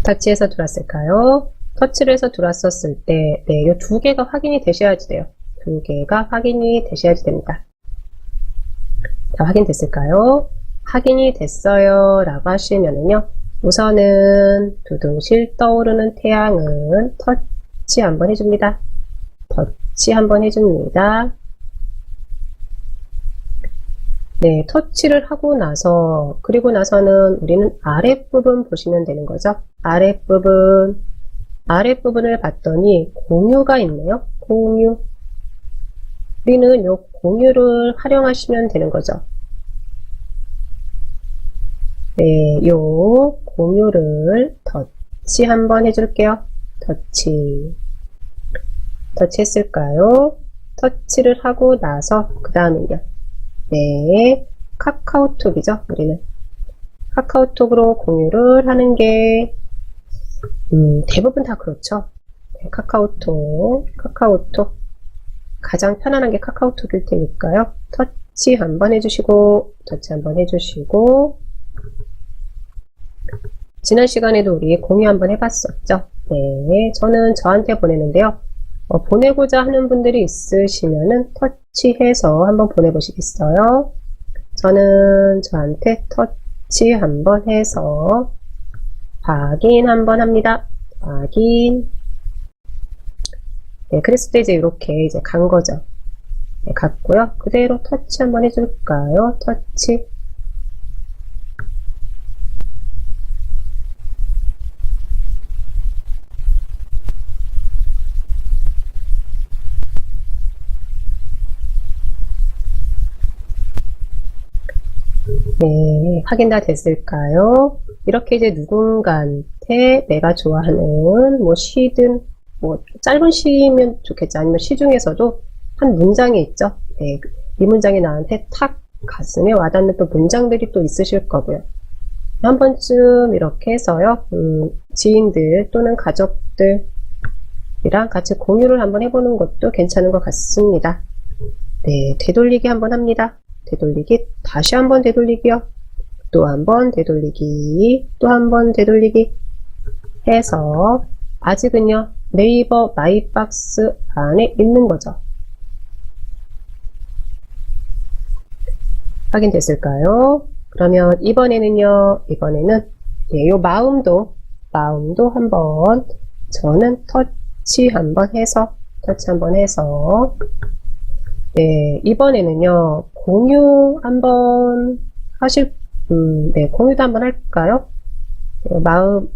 터치해서 들어왔을까요? 터치를 해서 들어왔었을 때, 네, 이 두 개가 확인이 되셔야지 돼요. 두 개가 확인이 되셔야지 됩니다. 자, 확인됐을까요? 확인이 됐어요 라고 하시면은요, 우선은 두둥실 떠오르는 태양은 터치 한번 해줍니다. 터치 한번 해줍니다. 네, 터치를 하고 나서, 그리고 나서는 우리는 아랫부분 보시면 되는 거죠. 아랫부분을 봤더니 공유가 있네요. 공유. 우리는 요 공유를 활용하시면 되는 거죠. 네, 요 공유를 터치 한번 해줄게요. 터치 했을까요? 터치를 하고 나서 그 다음은요. 네, 카카오톡이죠. 우리는 카카오톡으로 공유를 하는 게 대부분 다 그렇죠. 네, 카카오톡 가장 편안한 게 카카오톡일 테니까요. 터치 한번 해주시고 지난 시간에도 우리 공유 한번 해봤었죠. 네, 저는 저한테 보내는데요. 보내고자 하는 분들이 있으시면은 터치해서 한번 보내보시겠어요? 저는 저한테 터치 한번 해서 확인 한번 합니다. 확인. 네, 그랬을 때 이제 이렇게 이제 간 거죠. 네, 갔고요. 그대로 터치 한번 해줄까요? 터치. 네, 확인 다 됐을까요? 이렇게 이제 누군가한테 내가 좋아하는 뭐 시든 뭐 짧은 시면 좋겠죠. 아니면 시 중에서도 한 문장이 있죠. 네, 이 문장이 나한테 탁 가슴에 와닿는 또 문장들이 또 있으실 거고요. 한 번쯤 이렇게 해서요. 지인들 또는 가족들이랑 같이 공유를 한번 해보는 것도 괜찮은 것 같습니다. 네, 되돌리기 한번 합니다. 되돌리기, 다시 한번 되돌리기요. 또 한번 되돌리기, 또 한번 되돌리기 해서 아직은요, 네이버 마이박스 안에 있는 거죠. 확인됐을까요? 그러면 이번에는 네, 요 마음도 한번 저는 터치 한번 해서 네, 이번에는요, 공유 한번 네, 공유도 한번 할까요? 네, 마음,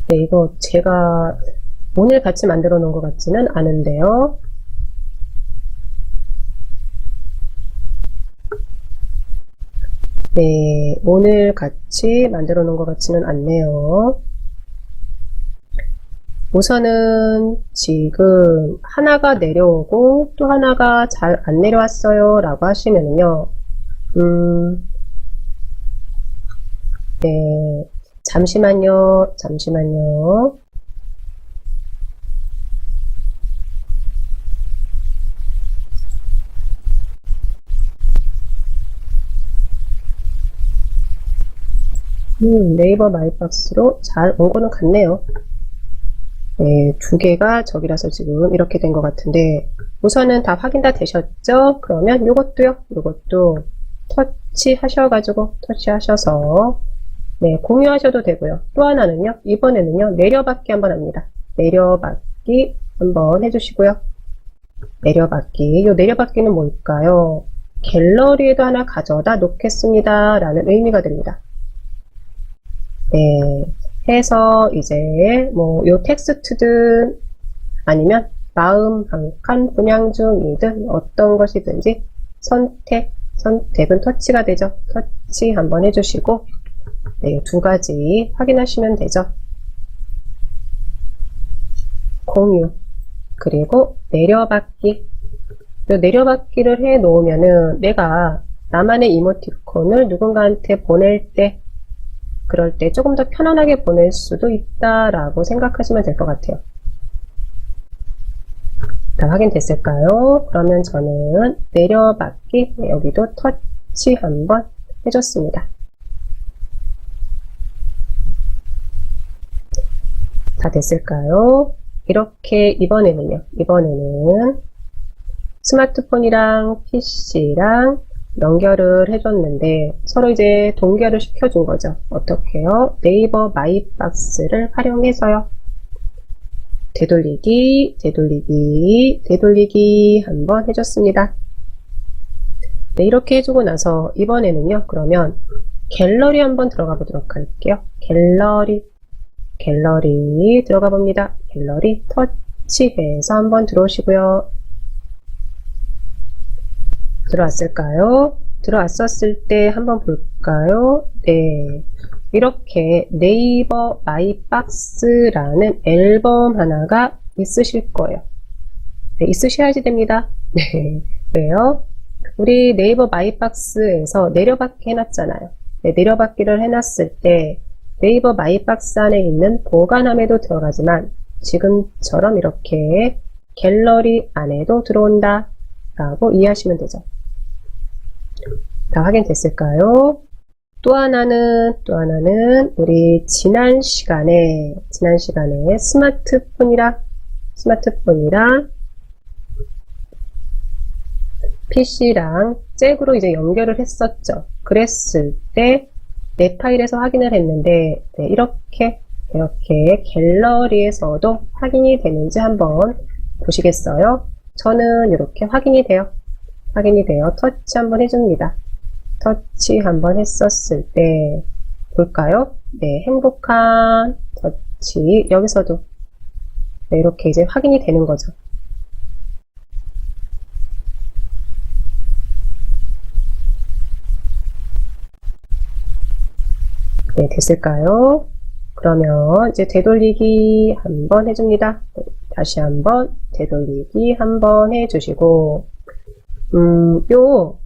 네, 이거 제가 오늘 같이 만들어 놓은 것 같지는 않은데요. 네, 오늘 같이 만들어 놓은 것 같지는 않네요. 우선은 지금 하나가 내려오고 또 하나가 잘 안 내려왔어요 라고 하시면은요, 네, 잠시만요. 네이버 마이박스로 잘 온 거는 같네요. 네, 두 개가 저기라서 지금 이렇게 된 것 같은데, 우선은 다 확인 다 되셨죠? 그러면 요것도 터치하셔서, 네, 공유하셔도 되고요. 또 하나는요, 이번에는요, 내려받기 한번 합니다. 내려받기 한번 해주시고요. 요 내려받기는 뭘까요? 갤러리에도 하나 가져다 놓겠습니다. 라는 의미가 됩니다. 네, 해서 이제 뭐 요 텍스트든 아니면 마음 한 칸 분양 중이든 어떤 것이든지 선택은 터치가 되죠. 터치 한번 해주시고, 네, 두 가지 확인하시면 되죠. 공유 그리고 내려받기. 요 내려받기를 해 놓으면은 내가 나만의 이모티콘을 누군가한테 보낼 때, 그럴 때 조금 더 편안하게 보낼 수도 있다라고 생각하시면 될 것 같아요. 다 확인됐을까요? 그러면 저는 내려받기, 여기도 터치 한번 해줬습니다. 다 됐을까요? 이렇게 이번에는 스마트폰이랑 PC랑 연결을 해줬는데 서로 이제 동결을 시켜준 거죠. 어떻게요? 네이버 마이박스를 활용해서요. 되돌리기, 되돌리기, 되돌리기 한번 해줬습니다. 네, 이렇게 해주고 나서 이번에는요. 그러면 갤러리 한번 들어가 보도록 할게요. 갤러리, 갤러리 들어가 봅니다. 갤러리 터치해서 한번 들어오시고요. 들어왔을까요? 들어왔었을 때 한번 볼까요? 네. 이렇게 네이버 마이박스라는 앨범 하나가 있으실 거예요. 네, 있으셔야지 됩니다. 네. 왜요? 우리 네이버 마이박스에서 내려받기 해놨잖아요. 네, 내려받기를 해놨을 때 네이버 마이박스 안에 있는 보관함에도 들어가지만 지금처럼 이렇게 갤러리 안에도 들어온다 라고 이해하시면 되죠. 다 확인됐을까요? 또 하나는 우리 지난 시간에 스마트폰이랑 PC랑 잭으로 이제 연결을 했었죠. 그랬을 때 내 파일에서 확인을 했는데 네, 이렇게 갤러리에서도 확인이 되는지 한번 보시겠어요? 저는 이렇게 확인이 돼요. 터치 한번 해줍니다. 터치 한번 했었을 때 볼까요? 네, 행복한 터치 여기서도 네, 이렇게 이제 확인이 되는 거죠. 네, 됐을까요? 그러면 이제 되돌리기 한번 해줍니다. 다시 한번 되돌리기 한번 해주시고 요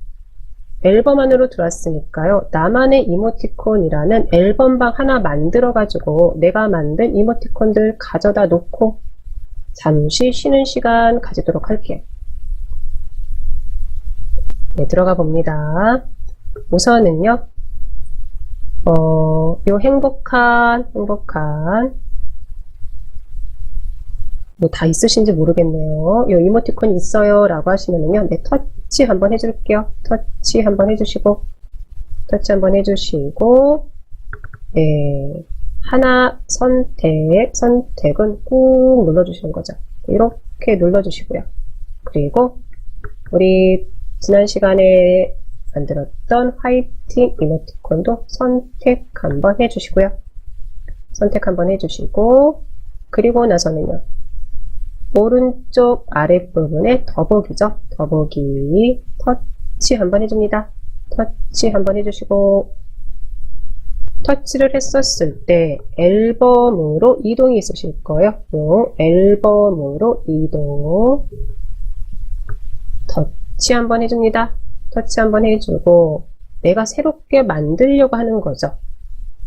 앨범 안으로 들어왔으니까요. 나만의 이모티콘이라는 앨범방 하나 만들어가지고 내가 만든 이모티콘들 가져다 놓고 잠시 쉬는 시간 가지도록 할게요. 네, 들어가 봅니다. 우선은요. 요 행복한 뭐 다 있으신지 모르겠네요. 요 이모티콘이 있어요 라고 하시면은요. 네, 터치 한번 해줄게요. 터치 한번 해주시고 네, 하나 선택은 꾹 눌러주시는 거죠. 이렇게 눌러주시고요. 그리고 우리 지난 시간에 만들었던 화이팅 이모티콘도 선택 한번 해주시고요. 그리고 나서는요. 오른쪽 아랫부분에 더보기죠. 더보기 터치 한번 해줍니다. 터치 한번 해주시고 터치를 했었을 때 앨범으로 이동이 있으실 거예요. 요 앨범으로 이동 터치 한번 해줍니다. 터치 한번 해주고 내가 새롭게 만들려고 하는 거죠.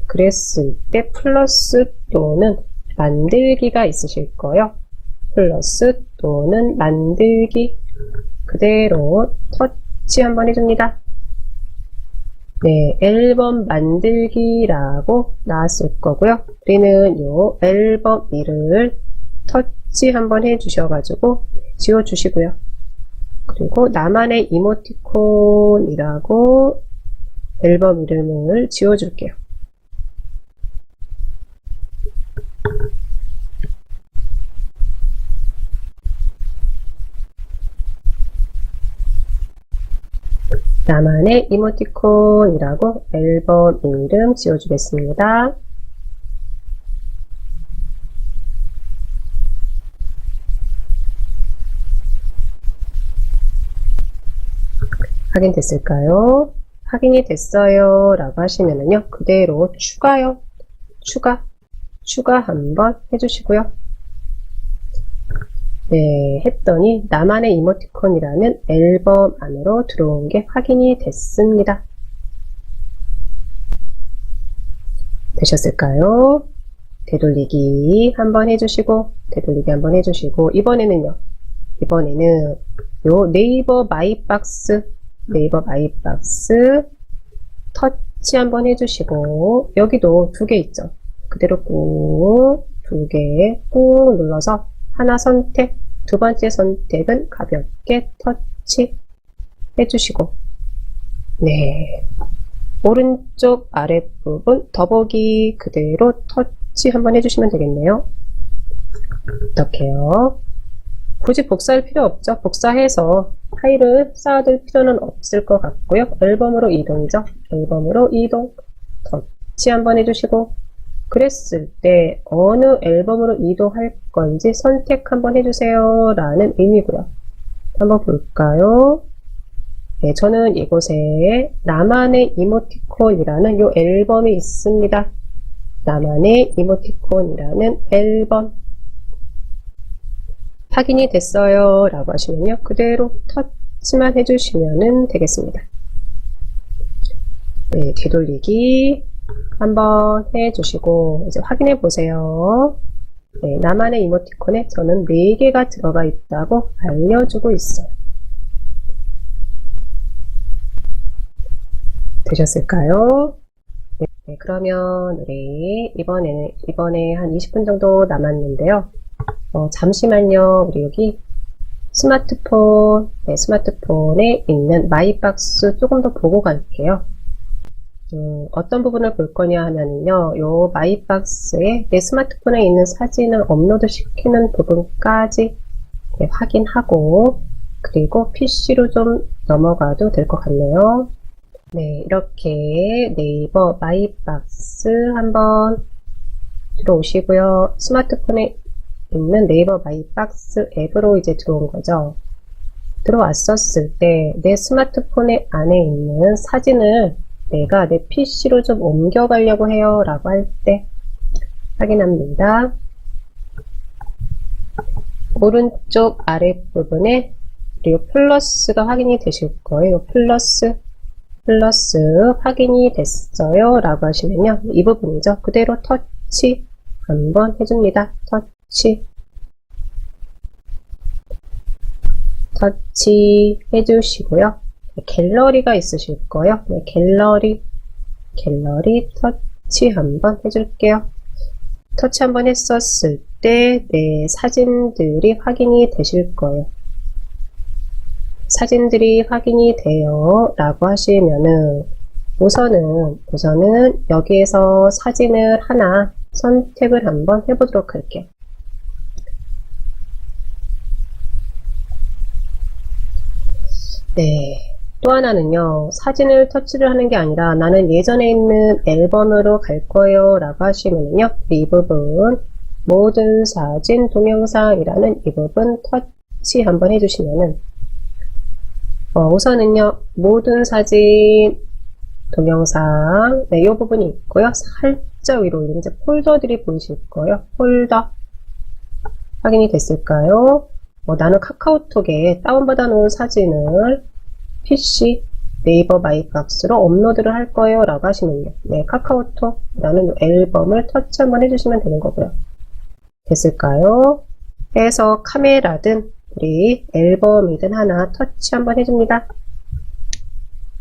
그랬을 때 플러스 또는 만들기가 있으실 거예요. 플러스 또는 만들기 그대로 터치 한번 해줍니다. 네, 앨범 만들기라고 나왔을 거고요. 우리는 요 앨범 이름을 터치 한번 해주셔가지고 지워주시고요. 그리고 나만의 이모티콘이라고 앨범 이름을 지워줄게요. 나만의 이모티콘이라고 앨범 이름 지워주겠습니다. 확인됐을까요? 확인이 됐어요 라고 하시면은요 그대로 추가 한번 해주시고요. 네, 했더니 나만의 이모티콘이라는 앨범 안으로 들어온 게 확인이 됐습니다. 되셨을까요? 되돌리기 한번 해주시고 이번에는 요 네이버 마이박스 터치 한번 해주시고 여기도 두 개 있죠. 그대로 꾹 두 개 꾹 눌러서 하나 선택 두 번째 선택은 가볍게 터치 해주시고, 네. 오른쪽 아랫부분 더보기 그대로 터치 한번 해주시면 되겠네요. 이렇게요. 굳이 복사할 필요 없죠. 복사해서 파일을 쌓아둘 필요는 없을 것 같고요. 앨범으로 이동이죠. 앨범으로 이동. 터치 한번 해주시고, 그랬을 때 어느 앨범으로 이동할 건지 선택 한번 해주세요 라는 의미고요. 한번 볼까요? 네, 저는 이곳에 나만의 이모티콘이라는 이 앨범이 있습니다. 나만의 이모티콘이라는 앨범. 확인이 됐어요 라고 하시면요, 그대로 터치만 해주시면 되겠습니다. 네, 되돌리기 한번 해주시고 이제 확인해 보세요. 네, 나만의 이모티콘에 저는 4개가 들어가 있다고 알려주고 있어요. 되셨을까요? 네, 그러면 우리 이번에 한 20분 정도 남았는데요. 잠시만요. 우리 여기 스마트폰, 네, 스마트폰에 있는 마이박스 조금 더 보고 갈게요. 어떤 부분을 볼 거냐 하면요, 요 마이박스에 내 스마트폰에 있는 사진을 업로드 시키는 부분까지 네, 확인하고, 그리고 PC로 좀 넘어가도 될 것 같네요. 네, 이렇게 네이버 마이박스 한번 들어오시고요. 스마트폰에 있는 네이버 마이박스 앱으로 이제 들어온 거죠. 들어왔었을 때 내 스마트폰에 안에 있는 사진을 내가 내 PC로 좀 옮겨가려고 해요 라고 할 때 확인합니다. 오른쪽 아랫부분에 그리고 플러스가 확인이 되실 거예요. 플러스 확인이 됐어요 라고 하시면요, 이 부분이죠. 그대로 터치 한번 해줍니다. 터치 해주시고요. 갤러리가 있으실 거예요. 네, 갤러리 터치 한번 해줄게요. 터치 한번 했었을 때 내 사진들이 확인이 되실 거예요. 사진들이 확인이 돼요 라고 하시면은 우선은 여기에서 사진을 하나 선택을 한번 해보도록 할게요. 네, 또 하나는요, 사진을 터치를 하는 게 아니라 나는 예전에 있는 앨범으로 갈 거예요 라고 하시면요, 이 부분 모든 사진 동영상이라는 이 부분 터치 한번 해주시면은 우선은요, 모든 사진 동영상, 네, 이 부분이 있고요. 살짝 위로 이제 폴더들이 보이실 거예요. 폴더 확인이 됐을까요? 나는 카카오톡에 다운받아 놓은 사진을 PC 네이버 마이박스로 업로드를 할 거예요 라고 하시면요, 네, 카카오톡이라는 앨범을 터치 한번 해주시면 되는 거고요. 됐을까요? 해서 카메라든 우리 앨범이든 하나 터치 한번 해줍니다.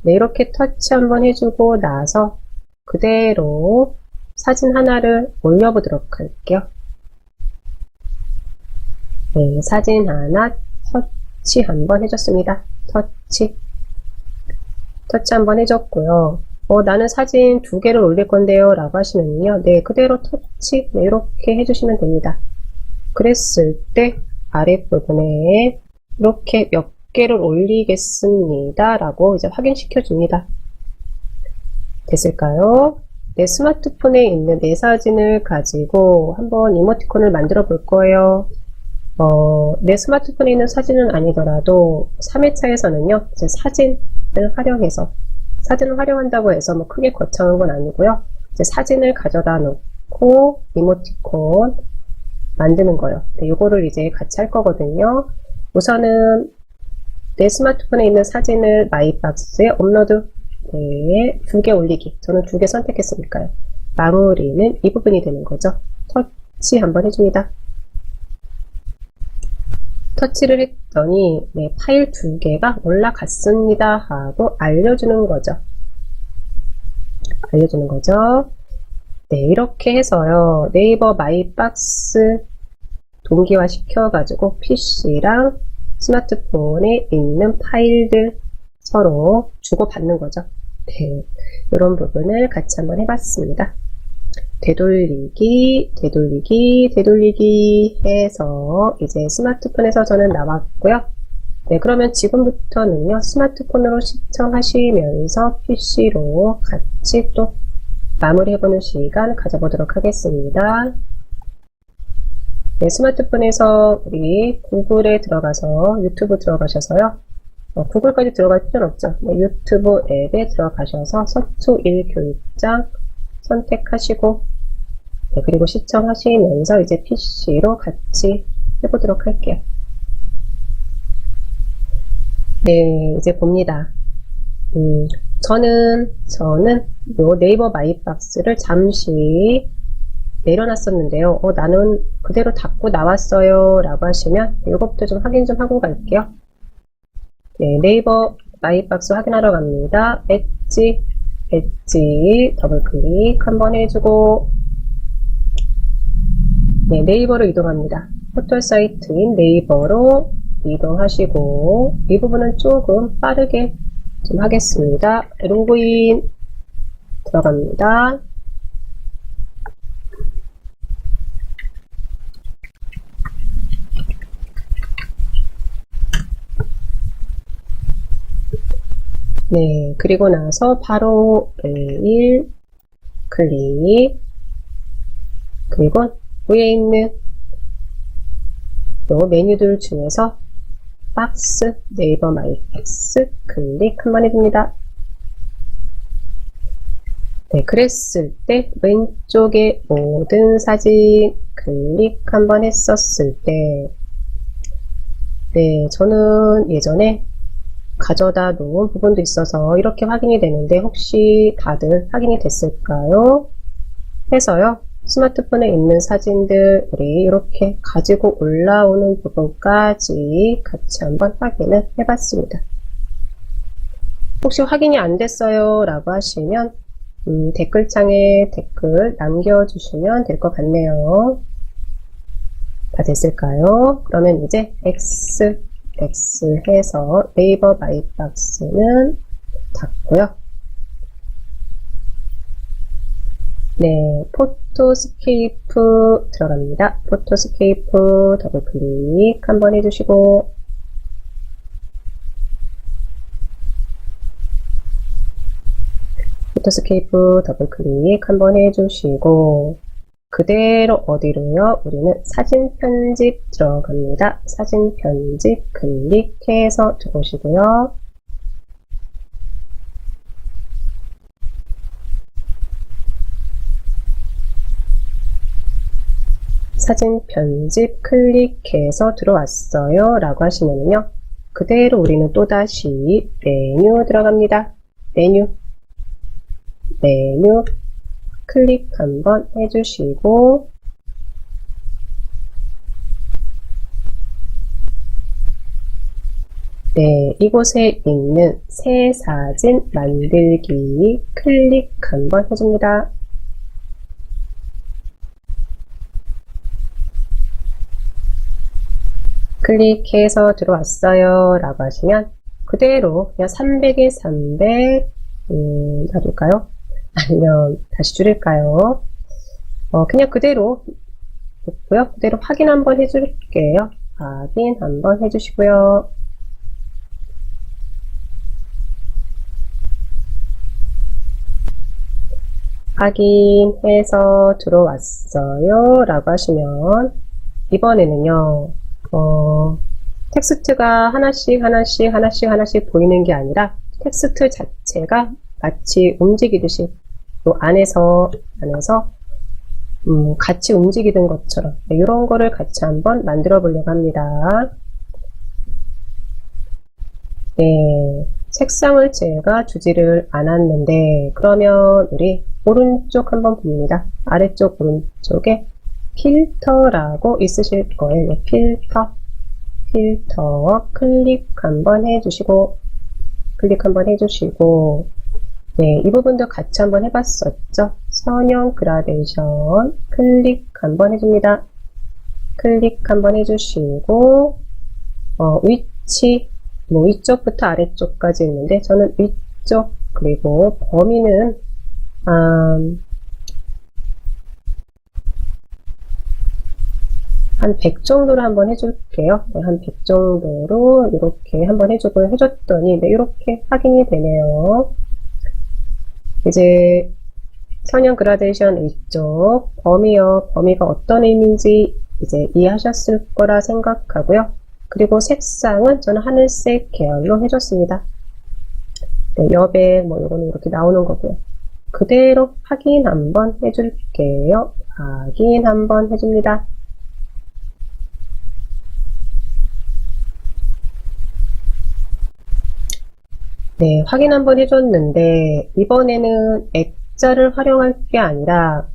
네, 이렇게 터치 한번 해주고 나서 그대로 사진 하나를 올려보도록 할게요. 네, 사진 하나 터치 한번 해줬습니다. 터치 한번 해줬고요. 나는 사진 2개를 올릴 건데요 라고 하시면요, 네, 그대로 터치, 네, 이렇게 해주시면 됩니다. 그랬을 때 아랫부분에 이렇게 몇 개를 올리겠습니다 라고 이제 확인시켜 줍니다. 됐을까요? 내 스마트폰에 있는 내 사진을 가지고 한번 이모티콘을 만들어 볼 거예요. 내 스마트폰에 있는 사진은 아니더라도 3회차에서는요, 이제 사진을 활용한다고 해서 뭐 크게 거창한 건 아니고요. 이제 사진을 가져다 놓고 이모티콘 만드는 거요. 네, 요거를 이제 같이 할 거거든요. 우선은 내 스마트폰에 있는 사진을 마이박스에 업로드, 네, 2개 올리기. 저는 2개 선택했으니까요. 마무리는 이 부분이 되는 거죠. 터치 한번 해줍니다. 터치를 했더니 네, 파일 2개가 올라갔습니다 하고 알려주는 거죠. 네, 이렇게 해서요, 네이버 마이박스 동기화 시켜가지고 PC랑 스마트폰에 있는 파일들 서로 주고받는 거죠. 네, 이런 부분을 같이 한번 해봤습니다. 되돌리기, 되돌리기, 되돌리기 해서 이제 스마트폰에서 저는 나왔고요. 네, 그러면 지금부터는요, 스마트폰으로 시청하시면서 PC로 같이 또 마무리해보는 시간 가져보도록 하겠습니다. 네, 스마트폰에서 우리 구글에 들어가서 유튜브 들어가셔서요. 구글까지 들어갈 필요는 없죠. 네, 유튜브 앱에 들어가셔서 서초 1교육장 선택하시고, 네, 그리고 시청하시면서 이제 PC로 같이 해보도록 할게요. 네, 이제 봅니다. 저는 요 네이버 마이박스를 잠시 내려놨었는데요. 나는 그대로 닫고 나왔어요 라고 하시면 이것부터 좀 확인 좀 하고 갈게요. 네, 네이버 마이박스 확인하러 갑니다. 엣지 더블 클릭 한번 해주고, 네, 네이버로 이동합니다. 포털 사이트인 네이버로 이동하시고, 이 부분은 조금 빠르게 좀 하겠습니다. 로그인 들어갑니다. 네, 그리고 나서 바로 메일 클릭, 그리고 위에 있는 요 메뉴들 중에서 박스, 네이버 마이박스 클릭 한번 해줍니다. 네, 그랬을 때 왼쪽에 모든 사진 클릭 한번 했었을 때, 네, 저는 예전에 가져다 놓은 부분도 있어서 이렇게 확인이 되는데 혹시 다들 확인이 됐을까요? 해서요, 스마트폰에 있는 사진들 우리 이렇게 가지고 올라오는 부분까지 같이 한번 확인을 해봤습니다. 혹시 확인이 안 됐어요 라고 하시면 댓글창에 댓글 남겨주시면 될 것 같네요. 다 됐을까요? 그러면 이제 X 해서 네이버 마이박스는 닫고요. 네, 포토스케이프 들어갑니다. 포토스케이프 더블 클릭 한번 해주시고, 포토스케이프 더블 클릭 한번 해주시고, 그대로 어디로요? 우리는 사진 편집 들어갑니다. 사진 편집 클릭해서 들어오시고요. 사진 편집 클릭해서 들어왔어요 라고 하시면요, 그대로 우리는 또다시 메뉴 들어갑니다. 메뉴 클릭 한번 해주시고, 네, 이곳에 있는 새 사진 만들기 클릭 한번 해줍니다. 클릭해서 들어왔어요 라고 하시면 그대로 그냥 300에 300 놔둘까요? 아니면 다시 줄일까요? 그냥 그대로 놓고요. 그대로 확인 한번 해줄게요. 확인 한번 해주시고요. 확인해서 들어왔어요 라고 하시면 이번에는요, 텍스트가 하나씩 보이는 게 아니라 텍스트 자체가 마치 움직이듯이 또 안에서 같이 움직이는 것처럼, 네, 이런 거를 같이 한번 만들어 보려고 합니다. 네, 색상을 제가 주지를 않았는데, 그러면 우리 오른쪽 한번 봅니다. 아래쪽 오른쪽에 필터라고 있으실 거예요. 네, 필터 클릭 한번 해주시고, 네, 이 부분도 같이 한번 해봤었죠. 선형 그라데이션 클릭 한번 해줍니다. 클릭 한번 해주시고, 위치, 위쪽부터 아래쪽까지 있는데, 저는 위쪽, 그리고 범위는, 한 100 정도로 한번 해줄게요. 네, 한 100 정도로 이렇게 한번 해줬더니, 네, 이렇게 확인이 되네요. 이제, 선형 그라데이션 위쪽, 범위가 어떤 의미인지 이제 이해하셨을 거라 생각하고요. 그리고 색상은 저는 하늘색 계열로 해줬습니다. 네, 여백, 요거는 이렇게 나오는 거고요. 그대로 확인 한번 해줄게요. 확인 한번 해줍니다. 네, 확인 한번 해줬는데, 이번에는 액자를 활용할 게 아니라,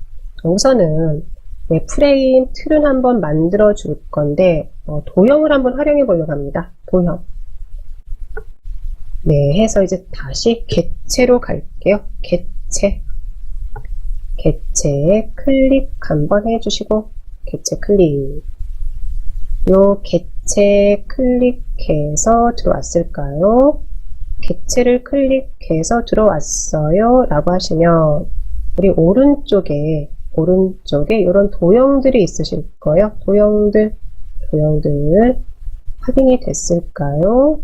우선은, 네, 프레임 틀은 한번 만들어 줄 건데, 도형을 한번 활용해 보려고 합니다. 도형. 네, 해서 이제 다시 객체로 갈게요. 객체. 클릭 한번 해주시고, 객체 클릭. 요 객체 클릭해서 들어왔을까요? 객체를 클릭해서 들어왔어요 라고 하시면 우리 오른쪽에 이런 도형들이 있으실 거예요. 도형들 확인이 됐을까요?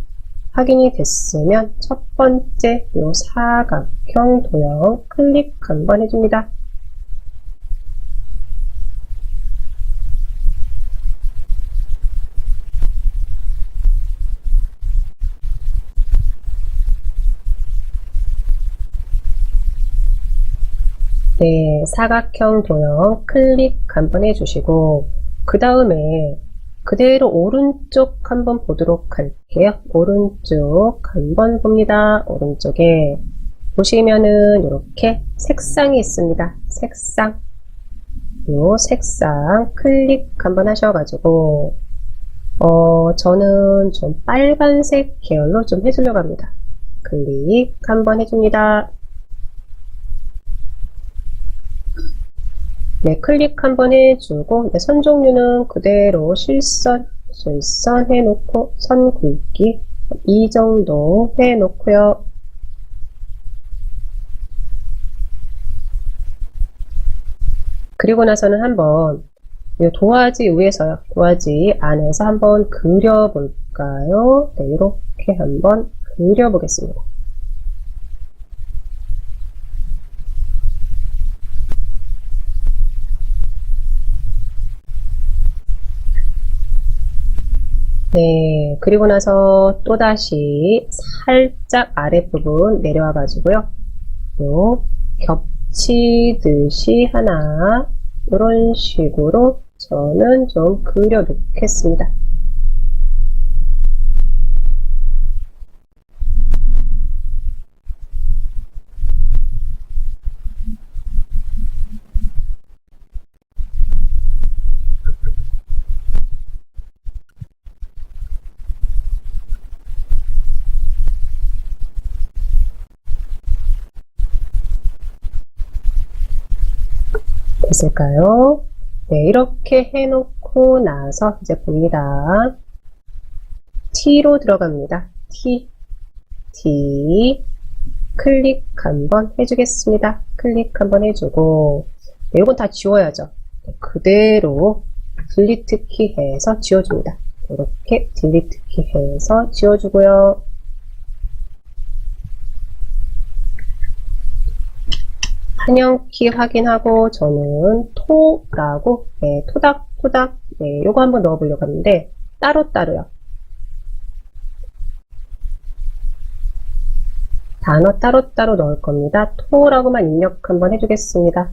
확인이 됐으면 첫 번째 요 사각형 도형 클릭 한번 해줍니다. 네, 사각형 도형 클릭 한번 해주시고 그 다음에 그대로 오른쪽 한번 보도록 할게요. 오른쪽 한번 봅니다. 오른쪽에 보시면은 이렇게 색상이 있습니다. 색상. 요 색상 클릭 한번 하셔가지고 저는 좀 빨간색 계열로 좀 해주려고 합니다. 클릭 한번 해줍니다. 네, 클릭 한번 해주고, 네, 선 종류는 그대로 실선 해놓고, 선 굵기 이 정도 해놓고요. 그리고 나서는 한번 이 도화지 위에서요, 도화지 안에서 한번 그려볼까요? 네, 이렇게 한번 그려보겠습니다. 네, 그리고 나서 또다시 살짝 아랫부분 내려와 가지고요. 요 겹치듯이 하나 이런 식으로 저는 좀 그려 놓겠습니다. 됐을까요? 네, 이렇게 해놓고 나서 이제 봅니다. T로 들어갑니다. T 클릭 한번 해주겠습니다. 클릭 한번 해주고 네, 이건 다 지워야죠. 그대로 딜리트 키 해서 지워줍니다. 이렇게 딜리트 키 해서 지워주고요. 한영키 확인하고 저는 토라고 네, 토닥 네, 요거 한번 넣어보려고 하는데 따로요. 단어 따로 넣을 겁니다. 토라고만 입력 한번 해주겠습니다.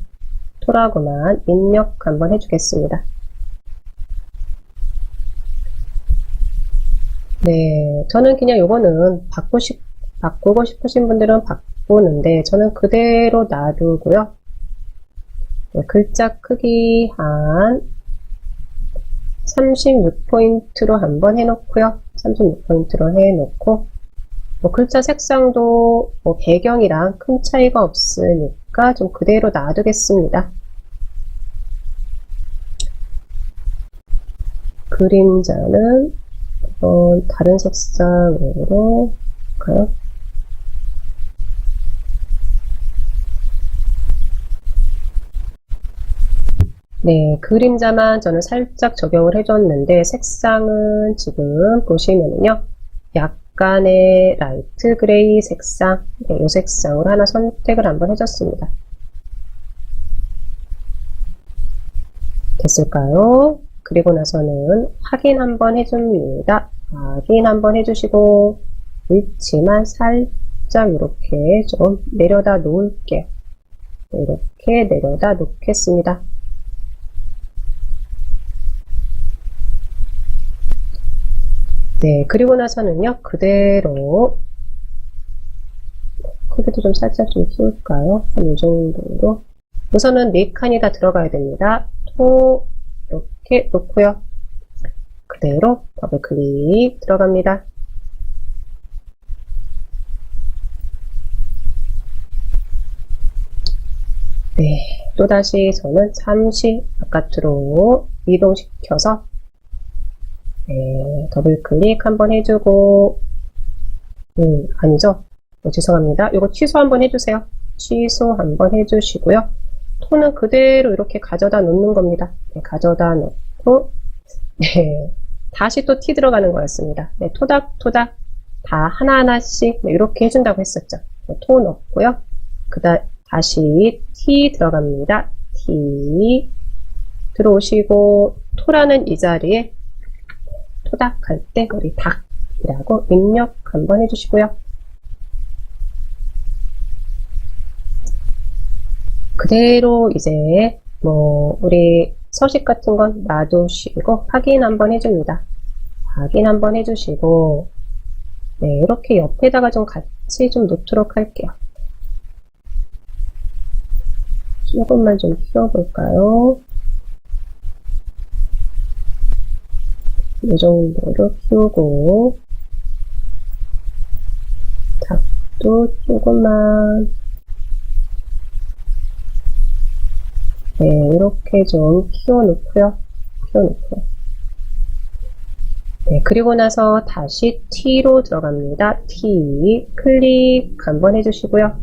토라고만 입력 한번 해주겠습니다. 네, 저는 그냥 요거는 바꾸고 싶으신 분들은 바꾸는데 저는 그대로 놔두고요. 네, 글자 크기 한 36포인트로 한번 해놓고요. 36포인트로 해놓고 글자 색상도 배경이랑 큰 차이가 없으니까 좀 그대로 놔두겠습니다. 그림자는 다른 색상으로 할까요? 네, 그림자만 저는 살짝 적용을 해줬는데 색상은 지금 보시면은요. 약간의 라이트 그레이 색상, 네, 이 색상으로 하나 선택을 한번 해줬습니다. 됐을까요? 그리고 나서는 확인 한번 해줍니다. 확인 한번 해주시고 위치만 살짝 이렇게 좀 내려다 놓을게요. 이렇게 내려다 놓겠습니다. 네, 그리고 나서는요, 그대로, 크기도 좀 살짝 좀 키울까요? 한 이 정도로. 우선은 4칸이 다 들어가야 됩니다. 토, 이렇게 놓고요. 그대로 더블 클릭 들어갑니다. 네, 또다시 저는 잠시 바깥으로 이동시켜서 네, 더블 클릭 한번 해주고 아니죠? 죄송합니다. 이거 취소 한번 해주세요. 취소 한번 해주시고요. 톤은 그대로 이렇게 가져다 놓는 겁니다. 네, 가져다 놓고 네, 다시 또 티 들어가는 거였습니다. 네, 토닥토닥 다 하나하나씩 네, 이렇게 해준다고 했었죠. 네, 토 넣고요. 다시 티 들어갑니다. 티 들어오시고 토라는 이 자리에 토닥할 때 우리 닭이라고 입력 한번 해주시고요. 그대로 이제 우리 서식 같은 건 놔두시고 확인 한번 해줍니다. 확인 한번 해주시고 네, 이렇게 옆에다가 좀 같이 좀 놓도록 할게요. 조금만 좀 키워볼까요? 이 정도로 키우고 닭도 조금만 네, 이렇게 좀 키워놓고요. 네, 그리고 나서 다시 T로 들어갑니다. T 클릭 한번 해주시고요.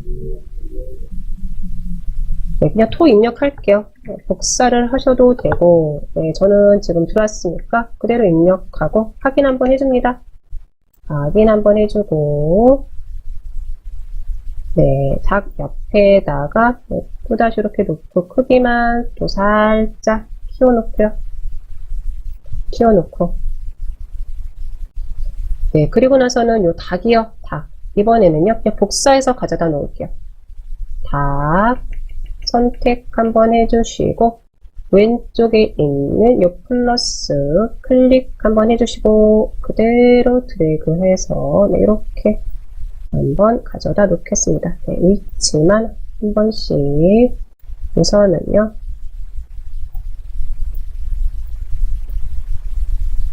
네, 그냥 토 입력할게요. 네, 복사를 하셔도 되고, 네, 저는 지금 들어왔으니까 그대로 입력하고 확인 한번 해줍니다. 확인 한번 해주고, 네, 닭 옆에다가 네, 또다시 이렇게 놓고 크기만 또 살짝 키워놓고요. 키워놓고, 네, 그리고 나서는 요 닭이요, 닭. 이번에는요, 그냥 복사해서 가져다 놓을게요. 닭. 선택 한번 해주시고 왼쪽에 있는 요 플러스 클릭 한번 해주시고 그대로 드래그해서 네, 이렇게 한번 가져다 놓겠습니다. 네, 위치만 한 번씩 우선은요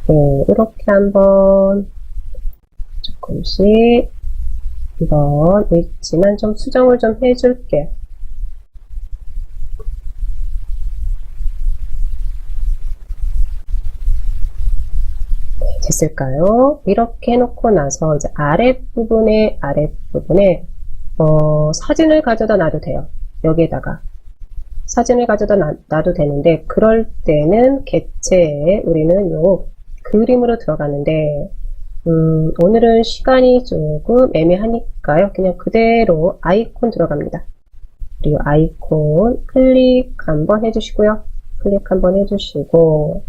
네, 이렇게 한번 조금씩 이번 위치만 좀 수정을 좀 해줄게요. 됐을까요? 이렇게 해놓고 나서 이제 아랫부분에 사진을 가져다 놔도 돼요. 여기에다가 사진을 가져다 놔도 되는데 그럴 때는 객체에 우리는 요 그림으로 들어가는데 오늘은 시간이 조금 애매하니까요. 그냥 그대로 아이콘 들어갑니다. 그리고 아이콘 클릭 한번 해주시고요. 클릭 한번 해주시고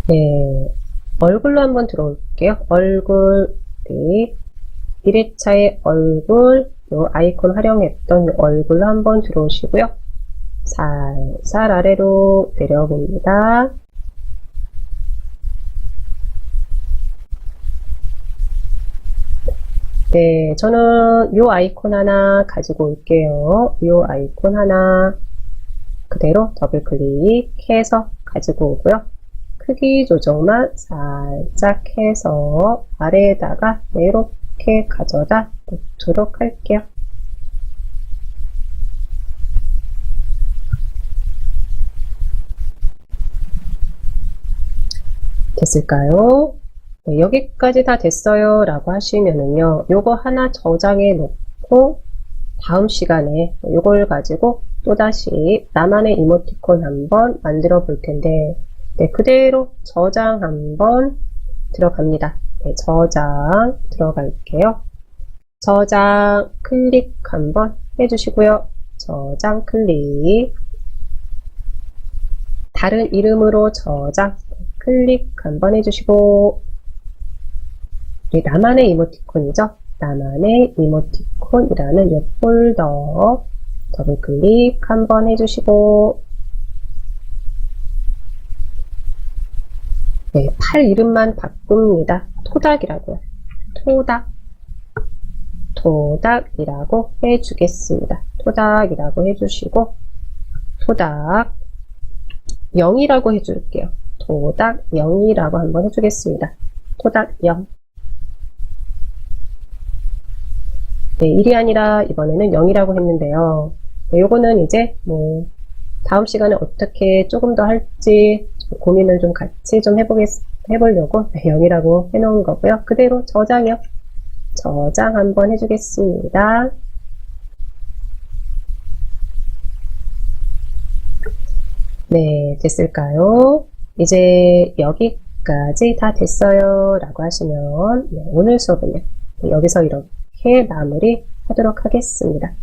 네, 얼굴로 한번 들어올게요. 얼굴, 네, 1회차의 얼굴, 요 아이콘 활용했던 요 얼굴로 한번 들어오시고요. 살살 아래로 내려봅니다. 네, 저는 요 아이콘 하나 가지고 올게요. 요 아이콘 하나 그대로 더블 클릭해서 가지고 오고요. 크기 조정만 살짝 해서 아래에다가 이렇게 가져다 놓도록 할게요. 됐을까요? 네, 여기까지 다 됐어요 라고 하시면은요, 요거 하나 저장해 놓고 다음 시간에 요걸 가지고 또다시 나만의 이모티콘 한번 만들어 볼 텐데, 네, 그대로 저장 한번 들어갑니다. 네, 저장 들어갈게요. 저장 클릭 한번 해주시고요. 저장 클릭. 다른 이름으로 저장 클릭 한번 해주시고, 네, 나만의 이모티콘이죠. 나만의 이모티콘이라는 이 폴더 더블 클릭 한번 해주시고, 네, 팔 이름만 바꿉니다. 토닥이라고요. 토닥이라고 해주겠습니다. 토닥이라고 해주시고, 토닥 0이라고 해줄게요. 토닥 0이라고 한번 해주겠습니다. 토닥 0. 네, 1이 아니라 이번에는 0이라고 했는데요. 네, 요거는 이제 뭐 다음 시간에 어떻게 조금 더 할지 고민을 좀 같이 좀 해보려고 0이라고 해놓은 거고요. 그대로 저장이요. 저장 한번 해주겠습니다. 네, 됐을까요? 이제 여기까지 다 됐어요 라고 하시면, 네, 오늘 수업은요, 여기서 이렇게 마무리 하도록 하겠습니다.